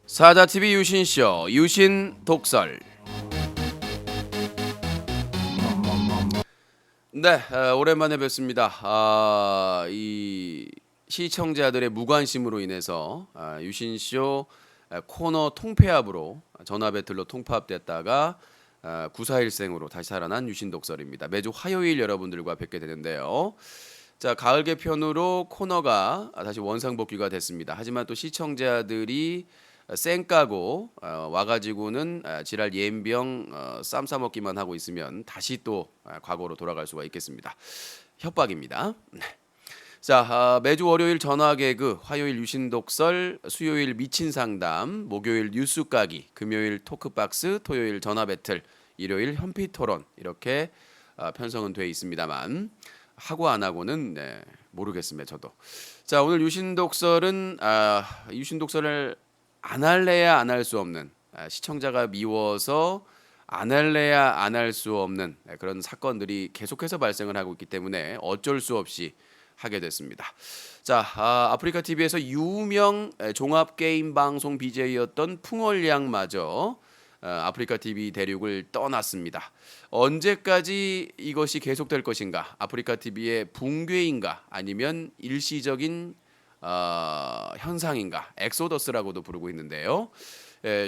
사자TV 유신쇼 유신 독설. 네, 오랜만에 뵙습니다. 이 시청자들의 무관심으로 인해서 유신쇼 코너 통폐합으로 전화 배틀로 통합됐다가 구사일생으로 다시 살아난 유신 독설입니다. 매주 화요일 여러분들과 뵙게 되는데요. 자, 가을 개편으로 코너가 다시 원상복귀가 됐습니다. 하지만 또 시청자들이 쌩까고 와가지고는 지랄 예병 쌈 싸먹기만 하고 있으면 다시 또 과거로 돌아갈 수가 있겠습니다. 협박입니다. 네. 자, 매주 월요일 전화 개그, 화요일 유신 독설, 수요일 미친 상담, 목요일 뉴스 까기, 금요일 토크박스, 토요일 전화 배틀, 일요일 현피 토론 이렇게 편성은 돼 있습니다만 하고 안 하고는 모르겠습니다. 저도. 자, 오늘 유신 독설은 유신 독설을 안 할래야 안 할 수 없는, 시청자가 미워서 안 할래야 안 할 수 없는 그런 사건들이 계속해서 발생을 하고 있기 때문에 어쩔 수 없이 하게 됐습니다. 자, 아프리카 TV에서 유명 종합 게임 방송 BJ였던 풍월양마저 아프리카 TV 대륙을 떠났습니다. 언제까지 이것이 계속될 것인가? 아프리카 TV의 붕괴인가? 아니면 일시적인 현상인가? 엑소더스라고도 부르고 있는데요.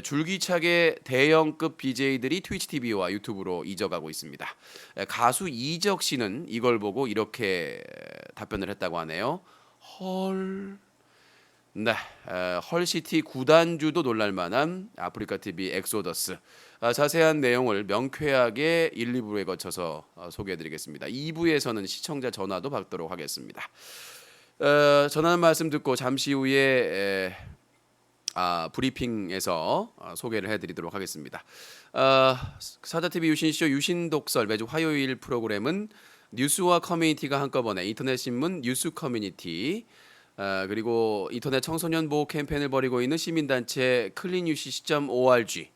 줄기차게 대형급 BJ들이 트위치 TV와 유튜브로 이적하고 있습니다. 가수 이적 씨는 이걸 보고 이렇게 답변을 했다고 하네요. 헐. 네, 헐시티 구단주도 놀랄만한 아프리카 TV 엑소더스. 자세한 내용을 명쾌하게 1, 2부에 거쳐서 소개해드리겠습니다. 2부에서는 시청자 전화도 받도록 하겠습니다. 전하는 말씀 듣고 잠시 후에 브리핑에서 소개를 해드리도록 하겠습니다. 사자TV 유신쇼 유신독설 매주 화요일 프로그램은 뉴스와 커뮤니티가 한꺼번에 인터넷 신문 뉴스 커뮤니티, 그리고 인터넷 청소년 보호 캠페인을 벌이고 있는 시민단체 cleanuc.org,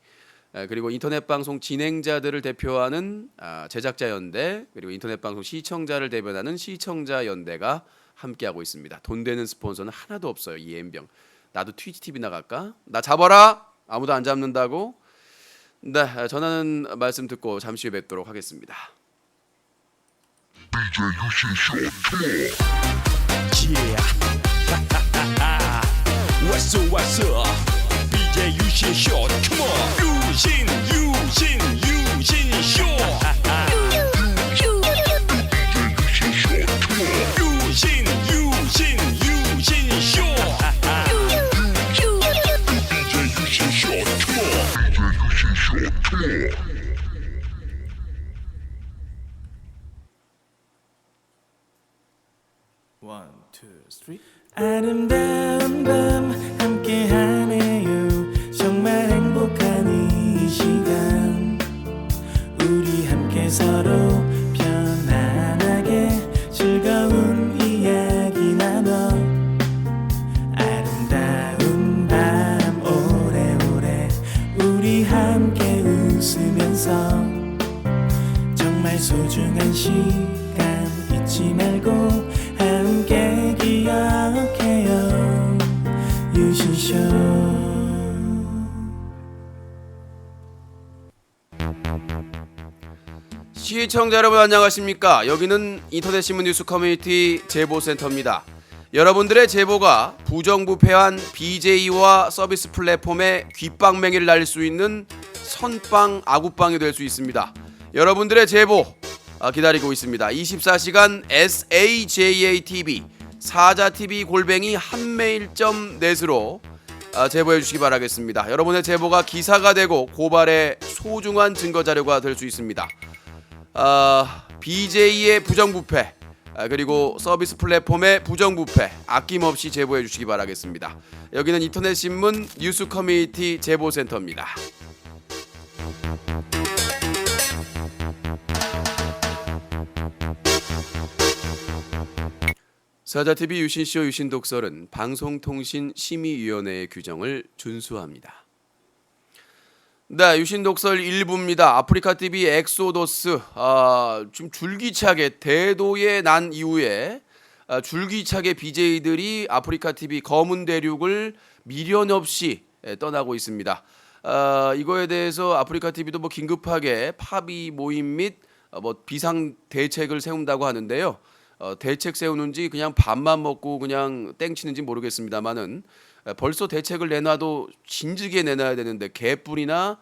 그리고 인터넷 방송 진행자들을 대표하는 제작자 연대, 그리고 인터넷 방송 시청자를 대변하는 시청자 연대가 함께하고 있습니다. 돈 되는 스폰서는 하나도 없어요. 이 엠병. 나도 트위치 TV 나갈까? 나 잡아라. 아무도 안 잡는다고. 네, 전하는 말씀 듣고 잠시 후에 뵙도록 하겠습니다. What's up, what's up? BJ 유신 쇼, come on. 유신 쇼. 유신 쇼. One, two, three. 아름다운 밤 함께하네요. 정말 행복한 이 시간 우리 함께 서로 편안하게 즐거운 이야기 나눠 아름다운 밤 오래오래 우리 함께 웃으면서 정말 소중한 시간 잊지 말고 함께 기억해요. 유신쇼. 시청자 여러분 안녕하십니까? 여기는 인터넷 신문 뉴스 커뮤니티 제보센터입니다. 여러분들의 제보가 부정부패한 BJ와 서비스 플랫폼에 귓방맹이를 날릴 수 있는 선빵 아구빵이 될 수 있습니다. 여러분들의 제보 기다리고 있습니다. 24시간 SAJATV 사자TV 골뱅이 한메일.net으로 제보해 주시기 바라겠습니다. 여러분의 제보가 기사가 되고 고발의 소중한 증거 자료가 될 수 있습니다. BJ의 부정부패 그리고 서비스 플랫폼의 부정부패 아낌없이 제보해 주시기 바라겠습니다. 여기는 인터넷 신문 뉴스 커뮤니티 제보센터입니다. 사자TV 유신쇼 유신독설은 방송통신심의위원회의 규정을 준수합니다. 네, 유신독설 1부입니다. 아프리카TV 엑소더스, 좀 줄기차게 대도에 난 이후에 줄기차게 BJ들이 아프리카 TV 검은 대륙을 미련 없이 떠나고 있습니다. 이거에 대해서 아프리카 TV도 뭐 긴급하게 파비 모임 및 뭐 비상 대책을 세운다고 하는데요. 대책 세우는지 그냥 밥만 먹고 그냥 땡치는지 모르겠습니다만은 벌써 대책을 내놔도 진즉에 내놔야 되는데 개뿔이나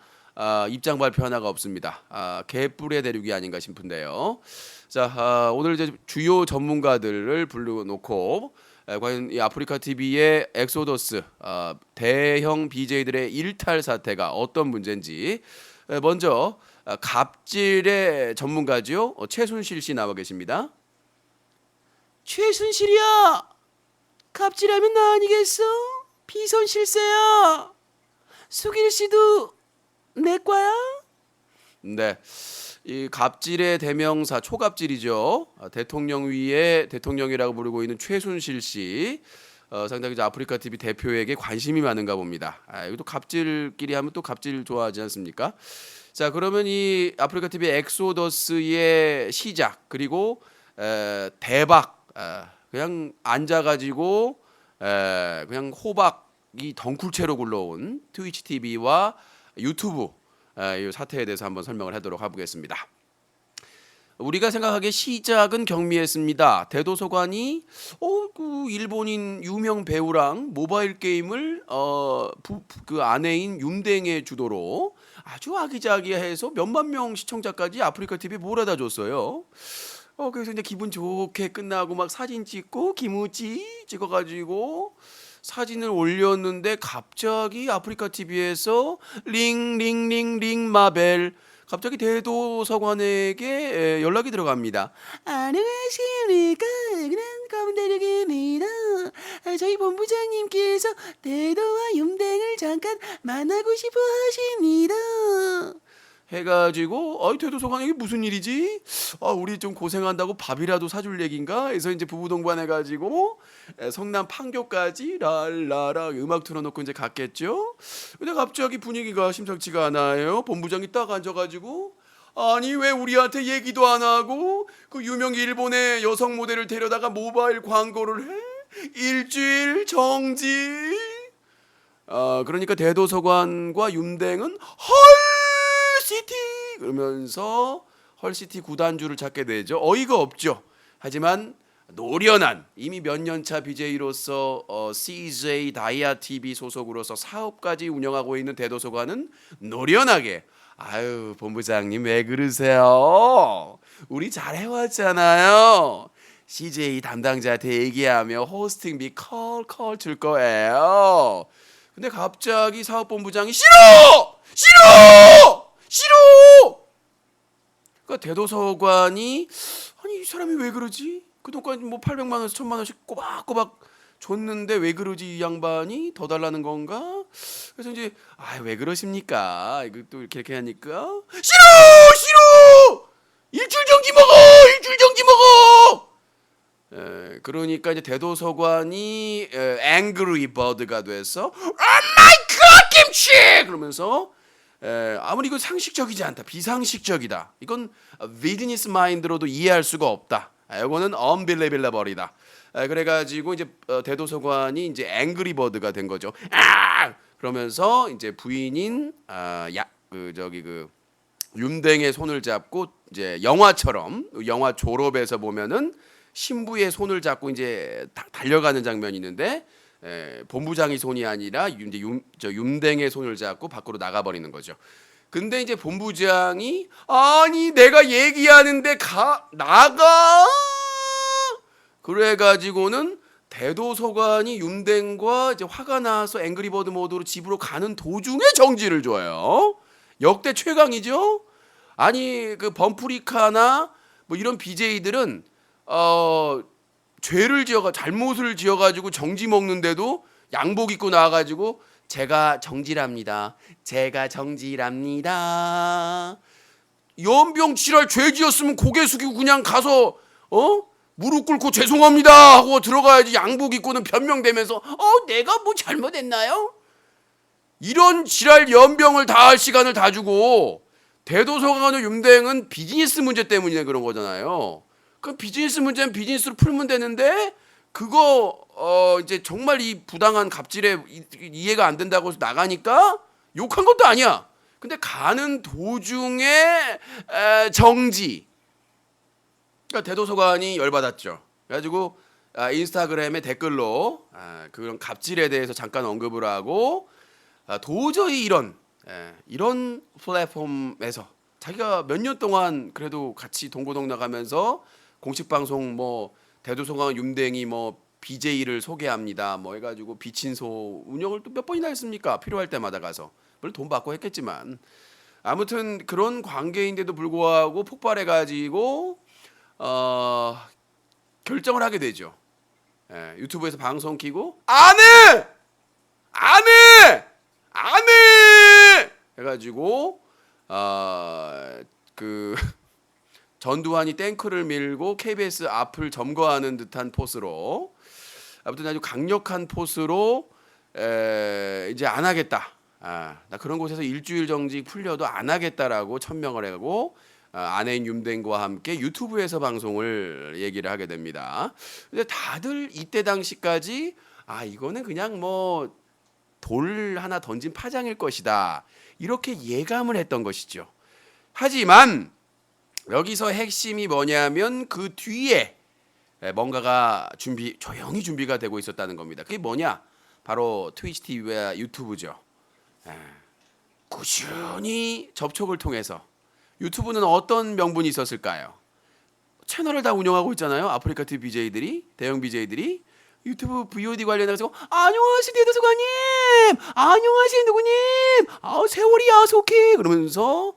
입장 발표 하나가 없습니다. 개뿔의 대륙이 아닌가 싶은데요. 자, 오늘 이제 주요 전문가들을 불러놓고 과연 이 아프리카 TV의 엑소더스 대형 BJ들의 일탈 사태가 어떤 문제인지 먼저 갑질의 전문가죠. 최순실 씨 나와 계십니다. 최순실이야. 갑질하면 나 아니겠어? 비선 실세야. 수길 씨도 내 과야? 네. 이 갑질의 대명사 초갑질이죠. 대통령 위에 대통령이라고 부르고 있는 최순실 씨. 상당히 이제 아프리카 TV 대표에게 관심이 많은가 봅니다. 이것도 갑질끼리 하면 또 갑질 좋아하지 않습니까? 자, 그러면 이 아프리카 TV 엑소더스의 시작 그리고 대박 그냥 앉아가지고 그냥 호박이 덩굴채로 굴러온 트위치 TV와 유튜브 이 사태에 대해서 한번 설명을 하도록 해보겠습니다. 우리가 생각하기에 시작은 경미했습니다. 대도서관이 그 일본인 유명 배우랑 모바일 게임을 그 아내인 윤댕의 주도로 아주 아기자기해서 몇만 명 시청자까지 아프리카 TV에 몰아다 줬어요. 그래서 이제 기분 좋게 끝나고 막 사진 찍고 기무지 찍어가지고 사진을 올렸는데 갑자기 아프리카 TV에서 링링링링 마벨 갑자기 대도서관에게 연락이 들어갑니다. 안녕하십니까. 그는 검은 대륙입니다. 저희 본부장님께서 대도와 윤댕을 잠깐 만나고 싶어 하십니다. 해가지고 대도서관 이게 무슨 일이지? 우리 좀 고생한다고 밥이라도 사줄 얘긴가? 해서 이제 부부 동반해가지고 성남 판교까지 랄라라 음악 틀어놓고 이제 갔겠죠. 근데 갑자기 분위기가 심상치가 않아요. 본부장이 딱 앉아가지고 아니 왜 우리한테 얘기도 안 하고 그 유명 일본의 여성 모델을 데려다가 모바일 광고를 해? 일주일 정지. 그러니까 대도서관과 윤댕은 헐시티 그러면서 헐시티 구단주를 찾게 되죠. 어이가 없죠. 하지만 노련한 이미 몇 년차 BJ로서 CJ 다이아 TV 소속으로서 사업까지 운영하고 있는 대도서관은 노련하게 아유 본부장님 왜 그러세요? 우리 잘 해왔잖아요. CJ 담당자한테 얘기하며 호스팅비 컬컬 줄 거예요. 근데 갑자기 사업본부장이 싫어! 그러니까 대도서관이 아니 이 사람이 왜 그러지? 그동안 뭐 800만 원에서 1000만 원씩 꼬박꼬박 줬는데 왜 그러지 이 양반이 더 달라는 건가? 그래서 이제 왜 그러십니까? 이거 또 이렇게 하니까 싫어! 일주일 정지 먹어! 그러니까 이제 대도서관이 앵그리 버드가 돼서 마이 갓 김치! 그러면서 아무리 이거 상식적이지 않다. 비상식적이다. 이건 비즈니스 마인드로도 이해할 수가 없다. 이거는 unbelievable이다. 그래가지고 이제 대도서관이 이제 앵그리 버드가 된 거죠. 그러면서 이제 부인인 윤댕의 손을 잡고 이제 영화처럼 영화 졸업에서 보면은 신부의 손을 잡고 이제 달려가는 장면이 있는데 본부장이 손이 아니라 이제 윤댕의 손을 잡고 밖으로 나가버리는 거죠. 근데 이제 본부장이 아니 내가 얘기하는데 나가 그래가지고는 대도서관이 윤댕과 이제 화가 나서 앵그리버드 모드로 집으로 가는 도중에 정지를 줘요. 역대 최강이죠. 아니 그 범프리카나 뭐 이런 BJ들은 잘못을 지어가지고 정지 먹는데도 양복 입고 나와가지고 제가 정지랍니다. 연병 지랄 죄 지었으면 고개 숙이고 그냥 가서 무릎 꿇고 죄송합니다 하고 들어가야지. 양복 입고는 변명되면서 내가 뭐 잘못했나요? 이런 지랄 연병을 다 할 시간을 다 주고 대도서관의 윤댕은 비즈니스 문제 때문에 그런 거잖아요. 그 비즈니스 문제는 비즈니스로 풀면 되는데 그거 이제 정말 이 부당한 갑질에 이해가 안 된다고 해서 나가니까 욕한 것도 아니야. 근데 가는 도중에 정지. 그러니까 대도서관이 열받았죠. 그래가지고 인스타그램에 댓글로 그런 갑질에 대해서 잠깐 언급을 하고 도저히 이런 플랫폼에서 자기가 몇 년 동안 그래도 같이 동고동 나가면서 공식 방송 뭐 대도서관 윤댕이 뭐 BJ를 소개합니다 뭐 해가지고 비친소 운영을 또 몇 번이나 했습니까? 필요할 때마다 가서 물론 돈 받고 했겠지만 아무튼 그런 관계인데도 불구하고 폭발해가지고 결정을 하게 되죠. 유튜브에서 방송 키고 안 해! 해가지고 그 전두환이 탱크를 밀고 KBS 앞을 점거하는 듯한 포스로 아무튼 아주 강력한 포스로 이제 안 하겠다. 나 그런 곳에서 일주일 정지 풀려도 안 하겠다라고 천명을 하고 아내인 윤댕과 함께 유튜브에서 방송을 얘기를 하게 됩니다. 근데 다들 이때 당시까지 이거는 그냥 뭐 돌 하나 던진 파장일 것이다. 이렇게 예감을 했던 것이죠. 하지만 여기서 핵심이 뭐냐면 그 뒤에 뭔가가 조용히 준비가 되고 있었다는 겁니다. 그게 뭐냐? 바로 트위치 TV와 유튜브죠. 꾸준히 접촉을 통해서 유튜브는 어떤 명분이 있었을까요? 채널을 다 운영하고 있잖아요. 아프리카 TV BJ들이, 대형 BJ들이 유튜브 VOD 관련해서 안녕하세요 대도서관님, 안녕하세요 누구님, 세월이 야속해 그러면서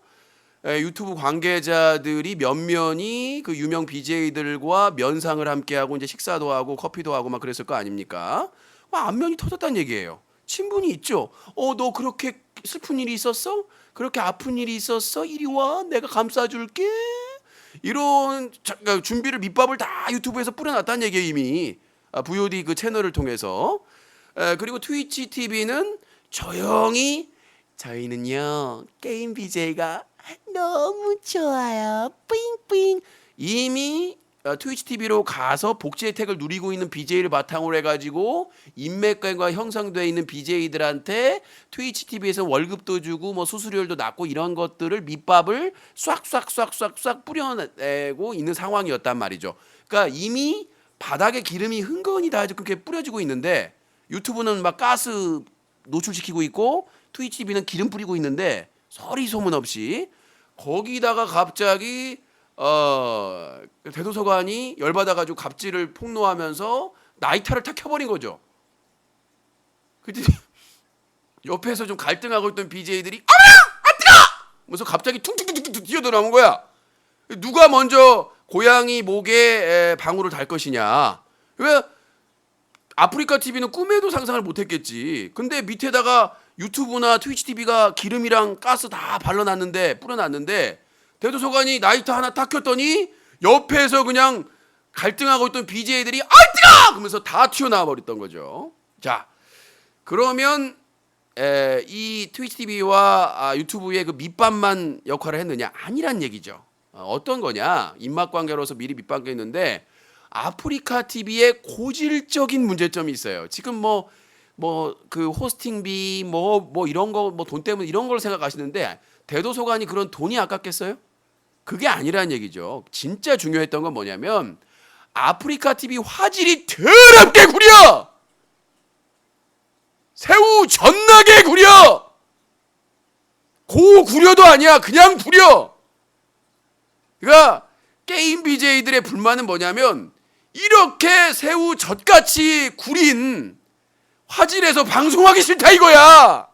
유튜브 관계자들이 면면이 그 유명 BJ들과 면상을 함께하고 이제 식사도 하고 커피도 하고 막 그랬을 거 아닙니까? 안면이 터졌다는 얘기예요. 친분이 있죠. 너 그렇게 슬픈 일이 있었어? 그렇게 아픈 일이 있었어? 이리 와, 내가 감싸줄게. 이런 준비를 밑밥을 다 유튜브에서 뿌려놨다는 얘기예요 이미. VOD 그 채널을 통해서. 그리고 트위치 TV는 조용히 저희는요 게임 BJ가 너무 좋아요 뿌잉뿌잉 이미 트위치 TV로 가서 복지 혜택을 누리고 있는 BJ를 바탕으로 해가지고 인맥관계가 형성되어 있는 BJ들한테 트위치 TV에서 월급도 주고 뭐 수수료도 낮고 이런 것들을 밑밥을 싹 뿌려내고 있는 상황이었단 말이죠. 그러니까 이미 바닥에 기름이 흥건히 다 그렇게 뿌려지고 있는데 유튜브는 막 가스 노출시키고 있고 트위치 TV는 기름 뿌리고 있는데 서리 소문 없이 거기다가 갑자기 대도서관이 열받아가지고 갑질을 폭로하면서 나이타를 탁 켜버린 거죠. 그때 옆에서 좀 갈등하고 있던 BJ들이 아 뜨거! 하면서 갑자기 퉁퉁퉁퉁 뛰어들어온 거야. 누가 먼저 고양이 목에 방울을 달 것이냐. 왜 아프리카 TV는 꿈에도 상상을 못했겠지. 근데 밑에다가 유튜브나 트위치 TV가 기름이랑 가스 다 뿌려놨는데 대도서관이 나이트 하나 탁 켰더니 옆에서 그냥 갈등하고 있던 BJ들이 아 뜨거! 그러면서 다 튀어나와 버렸던 거죠. 자, 그러면 이 트위치 TV와 유튜브의 그 밑밥만 역할을 했느냐? 아니란 얘기죠. 어떤 거냐? 인맥관계로서 미리 밑밥했는데 아프리카 TV의 고질적인 문제점이 있어요. 지금 뭐 그 호스팅비 뭐 이런 거 뭐 돈 때문에 이런 걸 생각하시는데 대도서관이 그런 돈이 아깝겠어요? 그게 아니라는 얘기죠. 진짜 중요했던 건 뭐냐면 아프리카 TV 화질이 더럽게 구려. 새우 존나게 구려. 고구려도 아니야. 그냥 구려. 그러니까 게임 BJ들의 불만은 뭐냐면 이렇게 새우 젖같이 구린 화질에서 방송하기 싫다 이거야.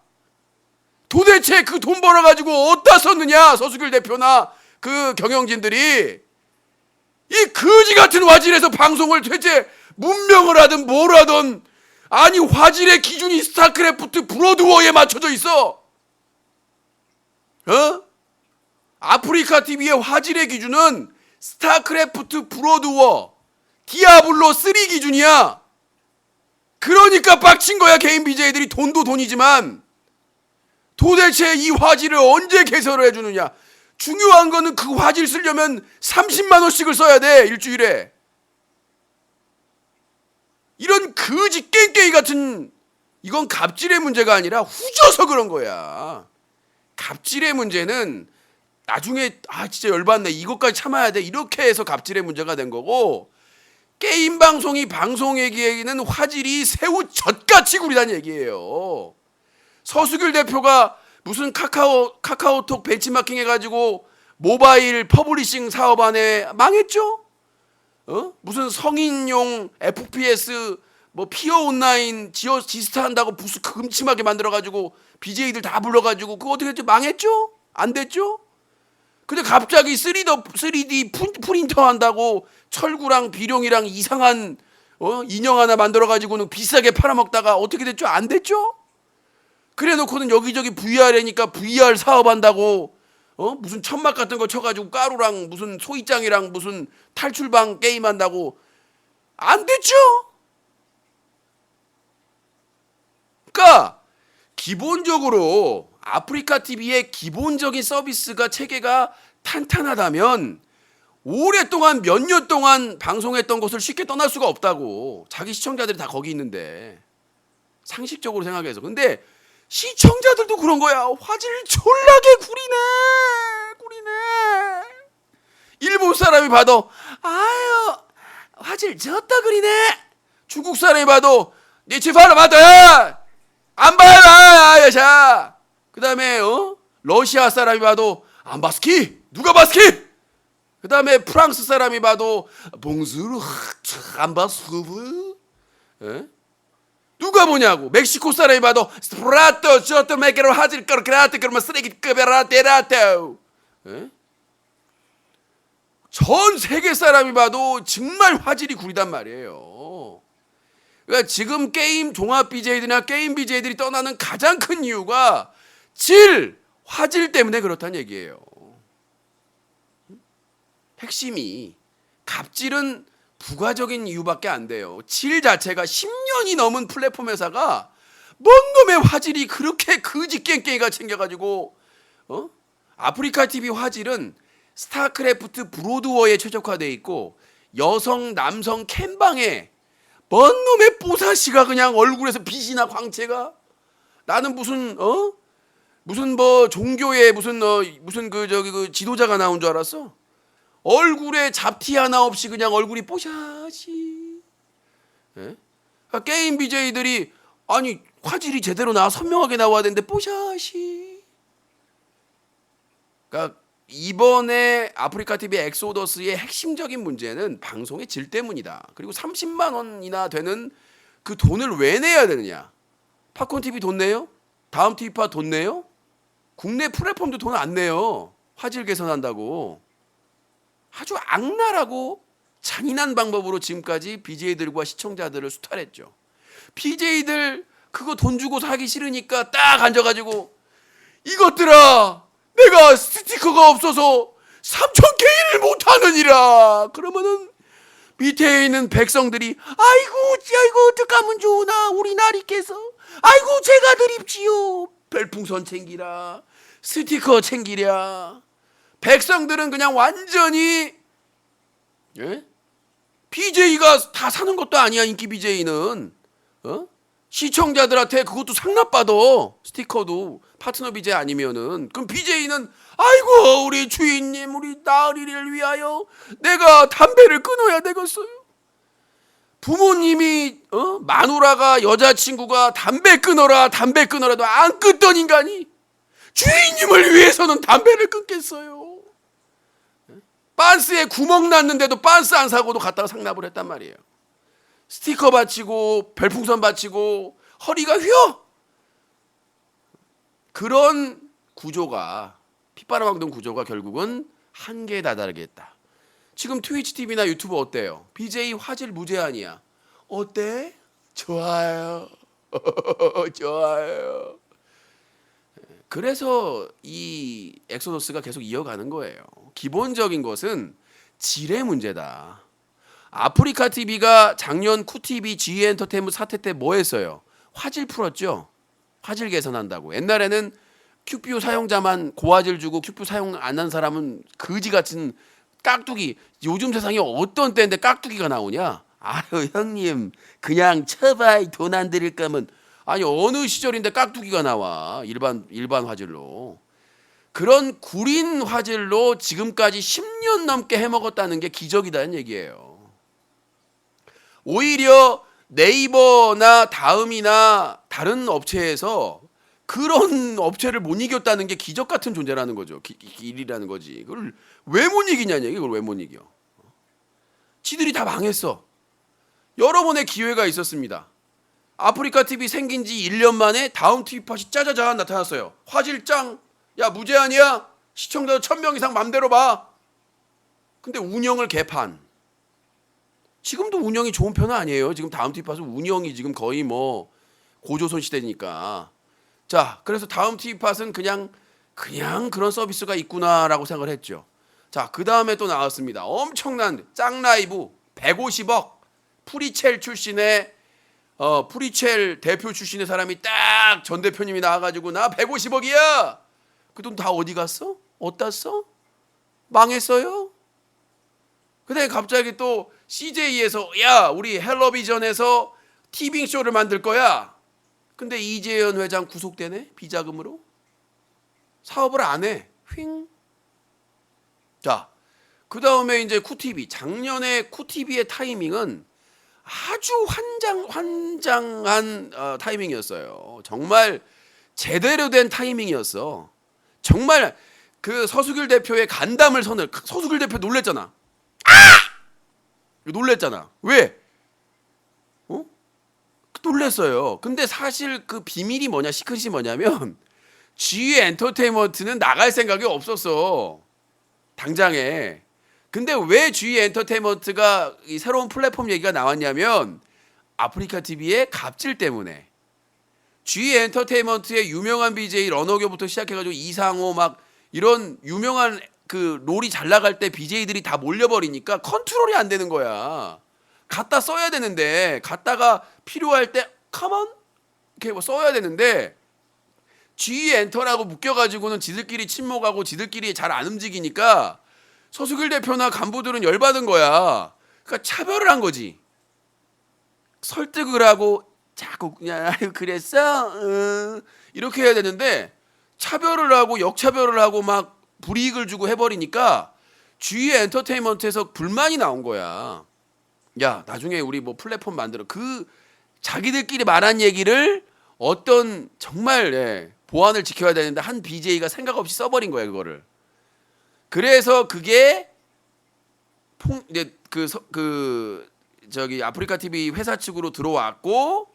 도대체 그 돈 벌어가지고 어디다 썼느냐. 서수길 대표나 그 경영진들이 이 거지 같은 화질에서 방송을 대체 문명을 하든 뭘 하든 아니 화질의 기준이 스타크래프트 브로드워에 맞춰져 있어. 아프리카 TV의 화질의 기준은 스타크래프트 브로드워 디아블로 3 기준이야. 그러니까 빡친 거야. 개인 BJ들이 돈도 돈이지만 도대체 이 화질을 언제 개설을 해주느냐. 중요한 거는 그 화질 쓰려면 30만 원씩을 써야 돼, 일주일에. 이런 거지 깽깽이 같은, 이건 갑질의 문제가 아니라 후져서 그런 거야. 갑질의 문제는 나중에 진짜 열받네, 이것까지 참아야 돼, 이렇게 해서 갑질의 문제가 된 거고, 게임 방송이 방송 얘기에는 화질이 새우 젖같이 구리다는 얘기예요. 서수길 대표가 무슨 카카오톡 벤치마킹 해가지고 모바일 퍼블리싱 사업 안에 망했죠? 무슨 성인용 FPS 뭐 피어 온라인 지스타 한다고 부스 금침하게 만들어가지고 BJ들 다 불러가지고 그거 어떻게 됐죠? 망했죠? 안 됐죠? 근데 갑자기 3D 프린터 한다고 철구랑 비룡이랑 이상한 인형 하나 만들어가지고는 비싸게 팔아먹다가 어떻게 됐죠? 안 됐죠? 그래놓고는 여기저기 VR이니까 VR 사업한다고 무슨 천막 같은 거 쳐가지고 까루랑 무슨 소이짱이랑 무슨 탈출방 게임한다고 안 됐죠? 그러니까 기본적으로 아프리카 TV의 기본적인 서비스가 체계가 탄탄하다면 오랫동안 몇 년 동안 방송했던 곳을 쉽게 떠날 수가 없다고. 자기 시청자들이 다 거기 있는데, 상식적으로 생각해서. 근데 시청자들도 그런 거야. 화질 졸라게 구리네. 일본 사람이 봐도 아유 화질 졌다 그리네. 중국 사람이 봐도 니치 바로 봐도 안 봐요 여샤. 그 다음에 러시아 사람이 봐도 안 바스키 누가 바스키. 그 다음에 프랑스 사람이 봐도 봉수르 안 바스쿠브. 누가 보냐고. 멕시코 사람이 봐도 스프라토 저토 메게로 하질 거로 그라테 그러면 쓰레기 급여라테라테오. 전 세계 사람이 봐도 정말 화질이 구리단 말이에요. 그러니까 지금 게임 종합 BJ들이나 게임 BJ들이 떠나는 가장 큰 이유가 화질 때문에 그렇다는 얘기예요. 핵심이 갑질은 부가적인 이유밖에 안 돼요. 질 자체가 10년이 넘은 플랫폼 회사가 뭔 놈의 화질이 그렇게 거지 깽깽이가 챙겨가지고 아프리카 TV 화질은 스타크래프트 브로드워에 최적화되어 있고 여성 남성 캠방에 뭔 놈의 뽀사시가 그냥 얼굴에서 빛이나 광채가. 나는 무슨 뭐 종교의 무슨 그 지도자가 나온 줄 알았어. 얼굴에 잡티 하나 없이 그냥 얼굴이 뽀샤시. 그러니까 게임 BJ들이 아니 화질이 제대로 선명하게 나와야 되는데 뽀샤시. 그러니까 이번에 아프리카 TV 엑소더스의 핵심적인 문제는 방송의 질 때문이다. 그리고 30만 원이나 되는 그 돈을 왜 내야 되느냐? 팝콘 TV 돈 내요? 다음 TV파 돈 내요? 국내 플랫폼도 돈 안 내요. 화질 개선한다고. 아주 악랄하고 잔인한 방법으로 지금까지 BJ들과 시청자들을 수탈했죠. BJ들 그거 돈 주고 사기 싫으니까 딱 앉아가지고 이것들아 내가 스티커가 없어서 3,000K를 못하느니라. 그러면은 밑에 있는 백성들이 아이고 어떡하면 좋으나 우리 나리께서 아이고 제가 드립지요. 별풍선 챙기라. 스티커 챙기랴. 백성들은 그냥 완전히 BJ가 다 사는 것도 아니야. 인기 BJ는 시청자들한테 그것도 상납받아. 스티커도 파트너 BJ 아니면은. 그럼 BJ는 아이고 우리 주인님 우리 나으리를 위하여 내가 담배를 끊어야 되겠어요. 부모님이 마누라가 여자친구가 담배 끊어라도 안 끊던 인간이 주인님을 위해서는 담배를 끊겠어요. 빤스에 구멍 났는데도 빤스 안 사고도 갖다가 상납을 했단 말이에요. 스티커 받치고 별풍선 받치고 허리가 휘어. 그런 구조가 핏바람왕동 구조가 결국은 한계에 다다르게 했다. 지금 트위치 TV나 유튜브 어때요? BJ 화질 무제한이야. 어때? 좋아요. 좋아요. 그래서 이 엑소더스가 계속 이어가는 거예요. 기본적인 것은 질의 문제다. 아프리카 TV가 작년 쿠TV G엔터테인먼트 사태 때 뭐 했어요? 화질 풀었죠. 화질 개선한다고. 옛날에는 큐뷰 사용자만 고화질 주고 큐뷰 사용 안 한 사람은 거지 같은 깍두기. 요즘 세상에 어떤 때인데 깍두기가 나오냐? 아유 형님 그냥 쳐봐 돈 안 들일 거면. 아니 어느 시절인데 깍두기가 나와 일반 화질로. 그런 구린 화질로 지금까지 10년 넘게 해먹었다는 게 기적이다는 얘기예요. 오히려 네이버나 다음이나 다른 업체에서 그런 업체를 못 이겼다는 게 기적 같은 존재라는 거죠. 일이라는 거지. 그걸 왜 못 이기냐냐. 이걸 왜 못 이겨. 지들이 다 망했어. 여러 번의 기회가 있었습니다. 아프리카 TV 생긴 지 1년 만에 다음 TV팟이 짜자잔 나타났어요. 화질 짱. 야 무제한이야. 시청자 1000명 이상 맘대로 봐. 근데 운영을 개판. 지금도 운영이 좋은 편은 아니에요. 지금 다음 TV팟은 운영이 지금 거의 뭐 고조선 시대니까. 자, 그래서 다음 TV팟은 그냥 그런 서비스가 있구나라고 생각을 했죠. 자, 그 다음에 또 나왔습니다. 엄청난 짱라이브 150억 프리첼 출신의 프리첼 대표 출신의 사람이 딱 전 대표님이 나와가지고 나 150억이야. 그 돈 다 어디 갔어? 어디다 써? 망했어요. 근데 갑자기 또 CJ에서 야 우리 헬로비전에서 티빙 쇼를 만들 거야. 근데 이재현 회장 구속되네 비자금으로. 사업을 안 해. 휙. 자, 그 다음에 이제 쿠티비. 작년에 쿠티비의 타이밍은 아주 환장한 타이밍이었어요. 정말 제대로 된 타이밍이었어. 정말 그 서수길 대표의 간담을 선을 서수길 대표 놀랬잖아. 놀랬잖아. 왜? 놀랬어요. 근데 사실 그 비밀이 뭐냐, 시크릿이 뭐냐면 GE 엔터테인먼트는 나갈 생각이 없었어. 당장에. 근데 왜 GE 엔터테인먼트가 이 새로운 플랫폼 얘기가 나왔냐면 아프리카 TV의 갑질 때문에. GE 엔터테인먼트의 유명한 BJ 런어교부터 시작해가지고 이상호 막 이런 유명한 그 롤이 잘 나갈 때 BJ들이 다 몰려버리니까 컨트롤이 안 되는 거야. 갖다 써야 되는데 갖다가 필요할 때 컴온 이렇게 뭐 써야 되는데 GE 엔터라고 묶여가지고는 지들끼리 침묵하고 지들끼리 잘 안 움직이니까 서수길 대표나 간부들은 열받은 거야. 그러니까 차별을 한 거지. 설득을 하고 자꾸 그냥 아유 그랬어 이렇게 해야 되는데 차별을 하고 역차별을 하고 막 불이익을 주고 해버리니까 GE 엔터테인먼트에서 불만이 나온 거야. 야 나중에 우리 뭐 플랫폼 만들어. 그 자기들끼리 말한 얘기를 어떤 정말 보안을 지켜야 되는데 한 BJ가 생각 없이 써버린 거야 그거를. 그래서 그게 저기 아프리카 TV 회사 측으로 들어왔고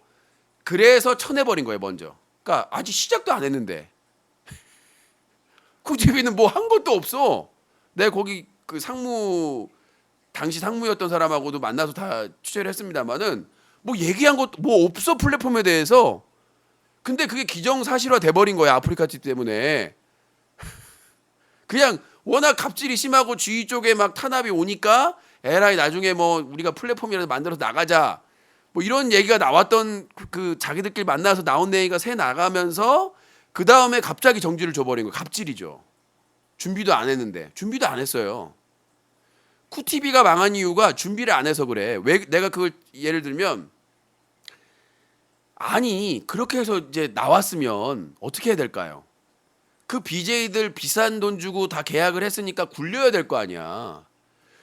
그래서 쳐내버린 거예요 먼저. 그러니까 아직 시작도 안 했는데 그 TV는 뭐 한 것도 없어. 내가 거기 그 당시 상무였던 사람하고도 만나서 다 취재를 했습니다만은 뭐 얘기한 것도 뭐 없어 플랫폼에 대해서. 근데 그게 기정사실화 돼버린 거야 아프리카 TV 때문에. 그냥 워낙 갑질이 심하고 GE 쪽에 막 탄압이 오니까 에라이 나중에 뭐 우리가 플랫폼이라도 만들어서 나가자 뭐 이런 얘기가 나왔던 그 자기들끼리 만나서 나온 얘기가 새 나가면서 그 다음에 갑자기 정지를 줘버린 거예요. 갑질이죠. 준비도 안 했는데. 준비도 안 했어요. 쿠티비가 망한 이유가 준비를 안 해서 그래. 왜 내가 그걸 예를 들면 아니 그렇게 해서 이제 나왔으면 어떻게 해야 될까요? 그 BJ들 비싼 돈 주고 다 계약을 했으니까 굴려야 될 거 아니야.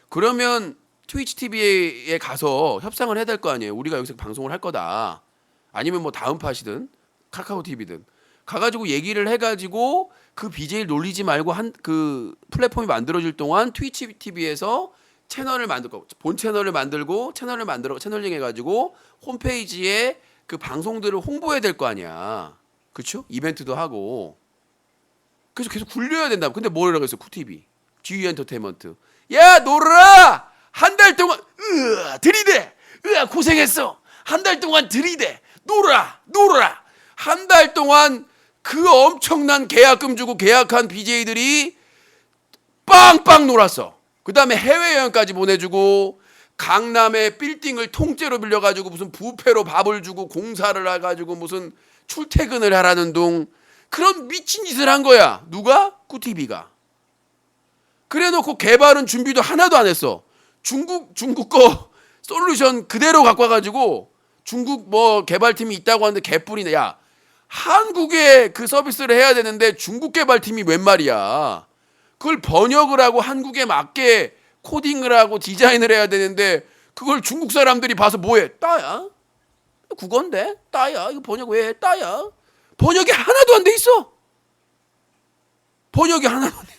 그러면 트위치 TV에 가서 협상을 해야 될 거 아니에요. 우리가 여기서 방송을 할 거다. 아니면 뭐 다음 팟이든 카카오 TV든 가가지고 얘기를 해가지고 그 BJ 놀리지 말고 한 그 플랫폼이 만들어질 동안 트위치 TV에서 채널을 만들고 본 채널을 만들고 채널을 만들어 채널링 해가지고 홈페이지에 그 방송들을 홍보해야 될 거 아니야. 그렇죠? 이벤트도 하고. 그래서 계속 굴려야 된다. 근데 뭐라고 했어? 쿠티비, GE 엔터테인먼트. 야 놀아! 한 달 동안 들이대. 고생했어. 한 달 동안 들이대. 놀아. 한 달 동안 그 엄청난 계약금 주고 계약한 BJ들이 빵빵 놀았어. 그 다음에 해외여행까지 보내주고 강남의 빌딩을 통째로 빌려가지고 무슨 부페로 밥을 주고 공사를 해가지고 무슨 출퇴근을 하라는 둥 그런 미친 짓을 한 거야. 누가? 쿠티비가. 그래놓고 개발은 준비도 하나도 안 했어. 중국 거 솔루션 그대로 갖고 와가지고 중국 뭐 개발팀이 있다고 하는데 개뿔이네. 야, 한국에 그 서비스를 해야 되는데 중국 개발팀이 웬 말이야. 그걸 번역을 하고 한국에 맞게 코딩을 하고 디자인을 해야 되는데 그걸 중국 사람들이 봐서 뭐해? 따야? 국어인데? 따야? 이거 번역 왜 해? 따야? 번역이 하나도 안 돼 있어. 번역이 하나도 안 돼.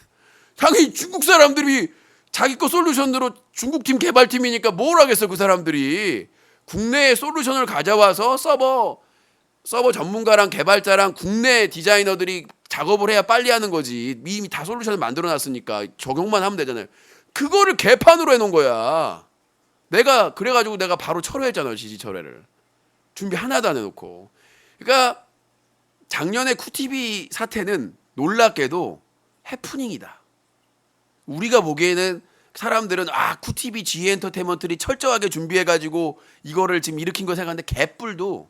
당연히 중국 사람들이 자기 거 솔루션으로 중국 팀 개발팀이니까 뭘 하겠어 그 사람들이. 국내에 솔루션을 가져와서 서버 전문가랑 개발자랑 국내 디자이너들이 작업을 해야 빨리 하는 거지. 이미 다 솔루션을 만들어놨으니까 적용만 하면 되잖아요. 그거를 개판으로 해놓은 거야. 그래가지고 내가 바로 철회했잖아요. 지지 철회를. 준비 하나도 안 해놓고. 그러니까 작년에 쿠티비 사태는 놀랍게도 해프닝이다. 우리가 보기에는 사람들은 쿠티비 G엔터테인먼트들이 철저하게 준비해가지고 이거를 지금 일으킨 거 생각하는데 개뿔도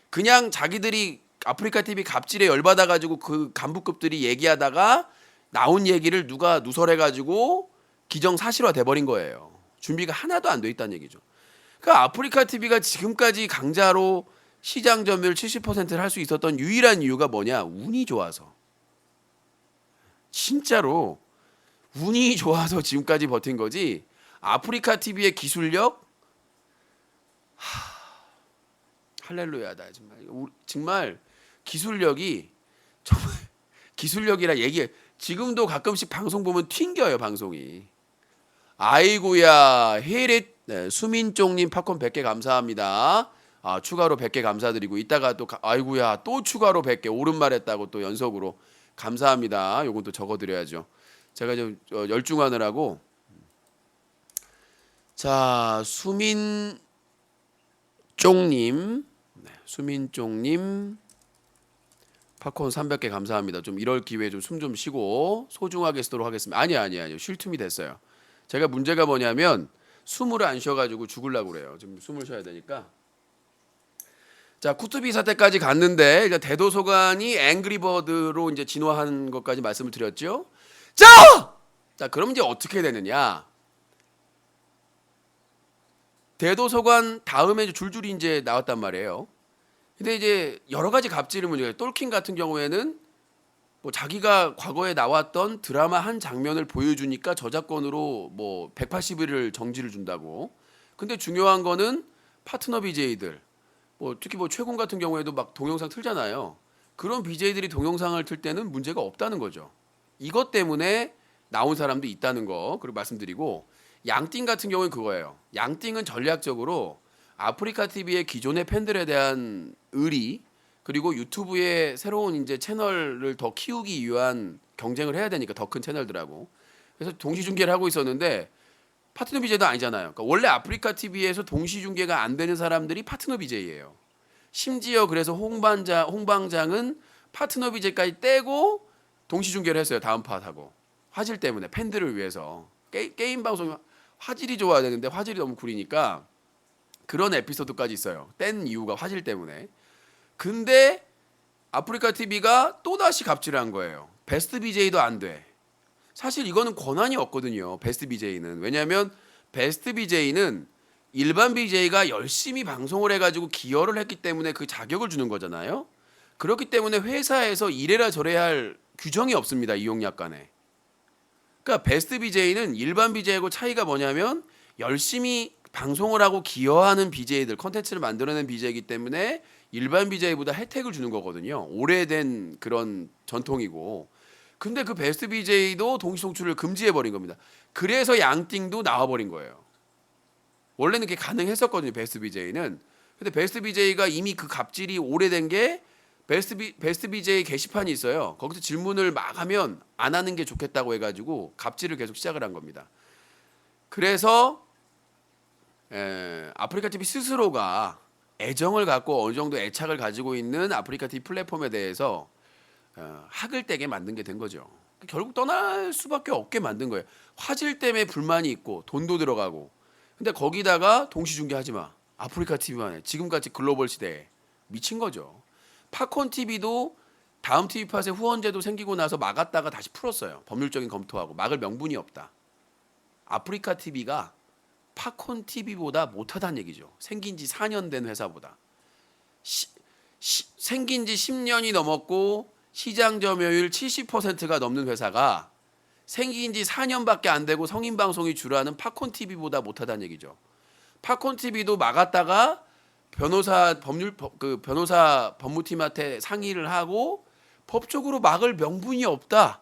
그냥 자기들이 아프리카 TV 갑질에 열받아가지고 그 간부급들이 얘기하다가 나온 얘기를 누가 누설해가지고 기정사실화 돼버린 거예요. 준비가 하나도 안 돼 있다는 얘기죠. 그러니까 아프리카 TV가 지금까지 강자로 시장 점유율 70%를 할 수 있었던 유일한 이유가 뭐냐? 운이 좋아서. 진짜로 운이 좋아서 지금까지 버틴 거지. 아프리카 TV의 기술력 할렐루야다. 정말 기술력이 정말 기술력이라 얘기해. 지금도 가끔씩 방송 보면 튕겨요 방송이. 아이고야 헤릿 수민종님 팝콘 100개 감사합니다. 추가로 100개 감사드리고 이따가 또 아이고야 또 추가로 100개 오른말 했다고 또 연속으로 감사합니다. 요건 또 적어드려야죠. 제가 좀 열중하느라고. 자 수민종님 팝콘 300개 감사합니다. 좀 이럴 기회에 좀 숨 좀 쉬고 소중하게 쓰도록 하겠습니다. 아니요. 쉴 틈이 됐어요. 제가 문제가 뭐냐면 숨을 안 쉬어가지고 죽으려고 그래요. 지금 숨을 쉬어야 되니까. 자 쿠투비 사태까지 갔는데 일단 대도서관이 앵그리버드로 이제 진화한 것까지 말씀을 드렸죠. 자 그럼 이제 어떻게 되느냐? 대도서관 다음에 이제 줄줄이 이제 나왔단 말이에요. 근데 이제 여러 가지 갑질의 문제가 똘킨 같은 경우에는 뭐 자기가 과거에 나왔던 드라마 한 장면을 보여주니까 저작권으로 뭐 180일을 정지를 준다고. 근데 중요한 거는 파트너 BJ들 뭐 특히 뭐 최군 같은 경우에도 막 동영상 틀잖아요. 그런 BJ들이 동영상을 틀 때는 문제가 없다는 거죠. 이것 때문에 나온 사람도 있다는 거 그리고 말씀드리고 양띵 같은 경우는 그거예요. 양띵은 전략적으로 아프리카 TV의 기존의 팬들에 대한 의리 그리고 유튜브의 새로운 이제 채널을 더 키우기 위한 경쟁을 해야 되니까 더 큰 채널들하고 그래서 동시 중계를 하고 있었는데 파트너 BJ도 아니잖아요. 그러니까 원래 아프리카 TV에서 동시 중계가 안 되는 사람들이 파트너 BJ예요. 심지어 그래서 홍방장은 파트너 BJ까지 떼고 동시 중계를 했어요. 다음 팟하고 화질 때문에 팬들을 위해서 게임 방송이 화질이 좋아야 되는데 화질이 너무 구리니까 그런 에피소드까지 있어요. 뗀 이유가 화질 때문에. 근데 아프리카 TV가 또다시 갑질한 거예요. 베스트 BJ도 안 돼. 사실 이거는 권한이 없거든요. 베스트 BJ는. 왜냐하면 베스트 BJ는 일반 BJ가 열심히 방송을 해가지고 기여를 했기 때문에 그 자격을 주는 거잖아요. 그렇기 때문에 회사에서 이래라 저래야 할 규정이 없습니다. 이용약 간에. 그러니까 베스트 BJ는 일반 BJ하고 차이가 뭐냐면 열심히 방송을 하고 기여하는 BJ들, 컨텐츠를 만들어낸 BJ이기 때문에 일반 BJ보다 혜택을 주는 거거든요. 오래된 그런 전통이고. 근데 그 베스트 BJ도 동시 송출을 금지해버린 겁니다. 그래서 양띵도 나와버린 거예요. 원래는 그게 가능했었거든요. 베스트 BJ는. 근데 베스트 BJ가 이미 그 갑질이 오래된 게 베스트 BJ 게시판이 있어요. 거기서 질문을 막 하면 안 하는 게 좋겠다고 해가지고 갑질을 계속 시작을 한 겁니다. 그래서 아프리카 TV 스스로가 애정을 갖고 어느 정도 애착을 가지고 있는 아프리카 TV 플랫폼에 대해서 학을 떼게 만든 게 된 거죠. 결국 떠날 수밖에 없게 만든 거예요. 화질 때문에 불만이 있고 돈도 들어가고. 근데 거기다가 동시 중계하지 마. 아프리카 TV만 해. 지금같이 글로벌 시대에 미친 거죠. 팝콘 TV도 다음 TV팟에 후원제도 생기고 나서 막았다가 다시 풀었어요. 법률적인 검토하고 막을 명분이 없다. 아프리카 TV가 팝콘 TV보다 못하다는 얘기죠. 생긴 지 4년 된 회사보다. 생긴 지 10년이 넘었고 시장 점유율 70%가 넘는 회사가 생긴 지 4년밖에 안 되고 성인 방송이 주라는 팝콘 TV보다 못하다는 얘기죠. 팝콘 TV도 막았다가 변호사 법무팀한테 상의를 하고 법적으로 막을 명분이 없다.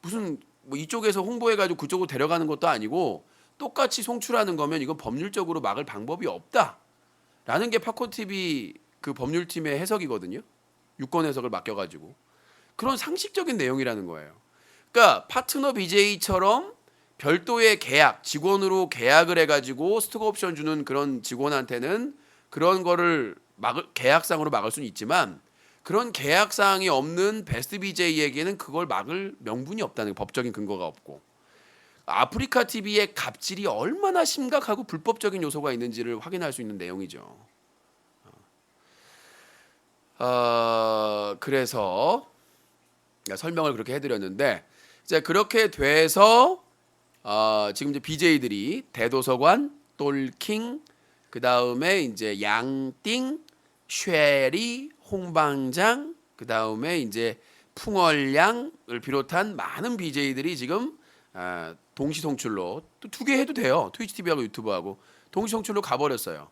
무슨 뭐 이쪽에서 홍보해가지고 그쪽으로 데려가는 것도 아니고 똑같이 송출하는 거면 이건 법률적으로 막을 방법이 없다라는 게 팝콘 TV 그 법률팀의 해석이거든요. 유권 해석을 맡겨가지고 그런 상식적인 내용이라는 거예요. 그러니까 파트너 BJ처럼 별도의 계약, 직원으로 계약을 해가지고 스톡 옵션 주는 그런 직원한테는 그런 거를 계약상으로 막을 수는 있지만 그런 계약사항이 없는 베스트 BJ에게는 그걸 막을 명분이 없다는 법적인 근거가 없고 아프리카 TV의 갑질이 얼마나 심각하고 불법적인 요소가 있는지를 확인할 수 있는 내용이죠. 그래서 설명을 그렇게 해드렸는데 이제 그렇게 돼서 지금 이제 BJ들이 대도서관, 똘킹, 그 다음에 이제 양띵, 쉐리, 홍방장, 그 다음에 이제 풍얼양을 비롯한 많은 BJ들이 지금 동시 송출로 또 2개 해도 돼요. 트위치 TV하고 유튜브하고 동시 송출로 가버렸어요.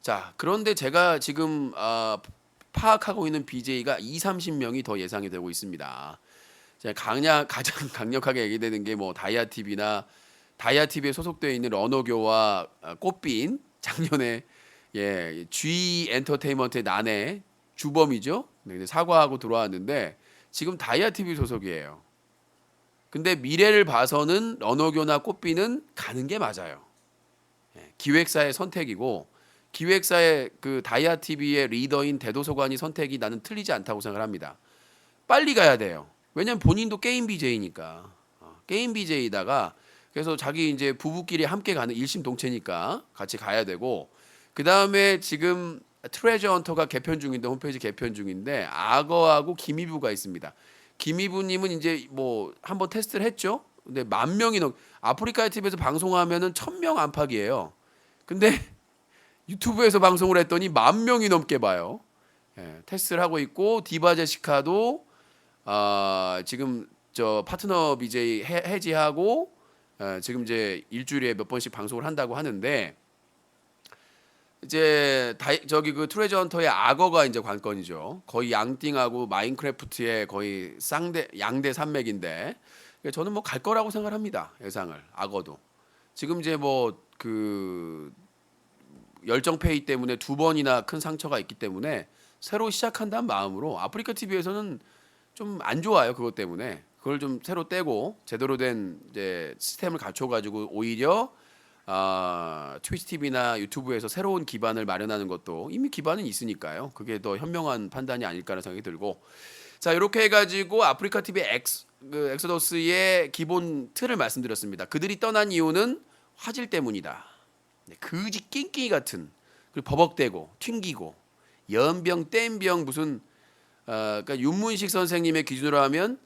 자, 그런데 제가 지금 파악하고 있는 BJ가 20-30명이 더 예상이 되고 있습니다. 가장 강력하게 얘기되는 게 뭐 다이아 TV에 소속되어 있는 런어교와 꽃빈 작년에 G 엔터테인먼트의 난해 주범이죠. 네, 사과하고 들어왔는데 지금 다이아 TV 소속이에요. 근데 미래를 봐서는 런어교나 꽃빈은 가는 게 맞아요. 기획사의 선택이고 기획사의 그 다이아 TV의 리더인 대도서관이 선택이 나는 틀리지 않다고 생각을 합니다. 빨리 가야 돼요. 왜냐면 본인도 게임 BJ니까. 게임 BJ다가 그래서 자기 이제 부부끼리 함께 가는 일심동체니까 같이 가야 되고 그다음에 지금 트레저 헌터가 개편 중인데 홈페이지 개편 중인데 악어하고 김희부가 있습니다. 김희부님은 이제 뭐 한번 테스트를 했죠. 근데 10,000명이 넘 아프리카 TV에서 방송하면은 1,000명 안팎이에요. 근데 유튜브에서 방송을 했더니 10,000명이 넘게 봐요. 테스트를 하고 있고 디바 제시카도 지금 저 파트너 BJ 해지하고 지금 이제 일주일에 몇 번씩 방송을 한다고 하는데 이제 저기 그 트레저 헌터의 악어가 이제 관건이죠. 거의 양띵하고 마인크래프트의 거의 양대 산맥인데 저는 뭐 갈 거라고 생각을 합니다. 예상을 악어도 지금 이제 뭐 그 열정페이 때문에 2번이나 큰 상처가 있기 때문에 새로 시작한다는 마음으로 아프리카 TV에서는 좀 안 좋아요. 그것 때문에 그걸 좀 새로 떼고 제대로 된 이제 시스템을 갖춰가지고 오히려 트위치 TV나 유튜브에서 새로운 기반을 마련하는 것도 이미 기반은 있으니까요. 그게 더 현명한 판단이 아닐까라는 생각이 들고 자 이렇게 해가지고 아프리카 TV 엑소더스의 기본 틀을 말씀드렸습니다. 그들이 떠난 이유는 화질 때문이다. 그지 낑낑이 같은 그리고 버벅대고 튕기고 연병 땜병 무슨 그러니까 윤문식 선생님의 기준으로 하면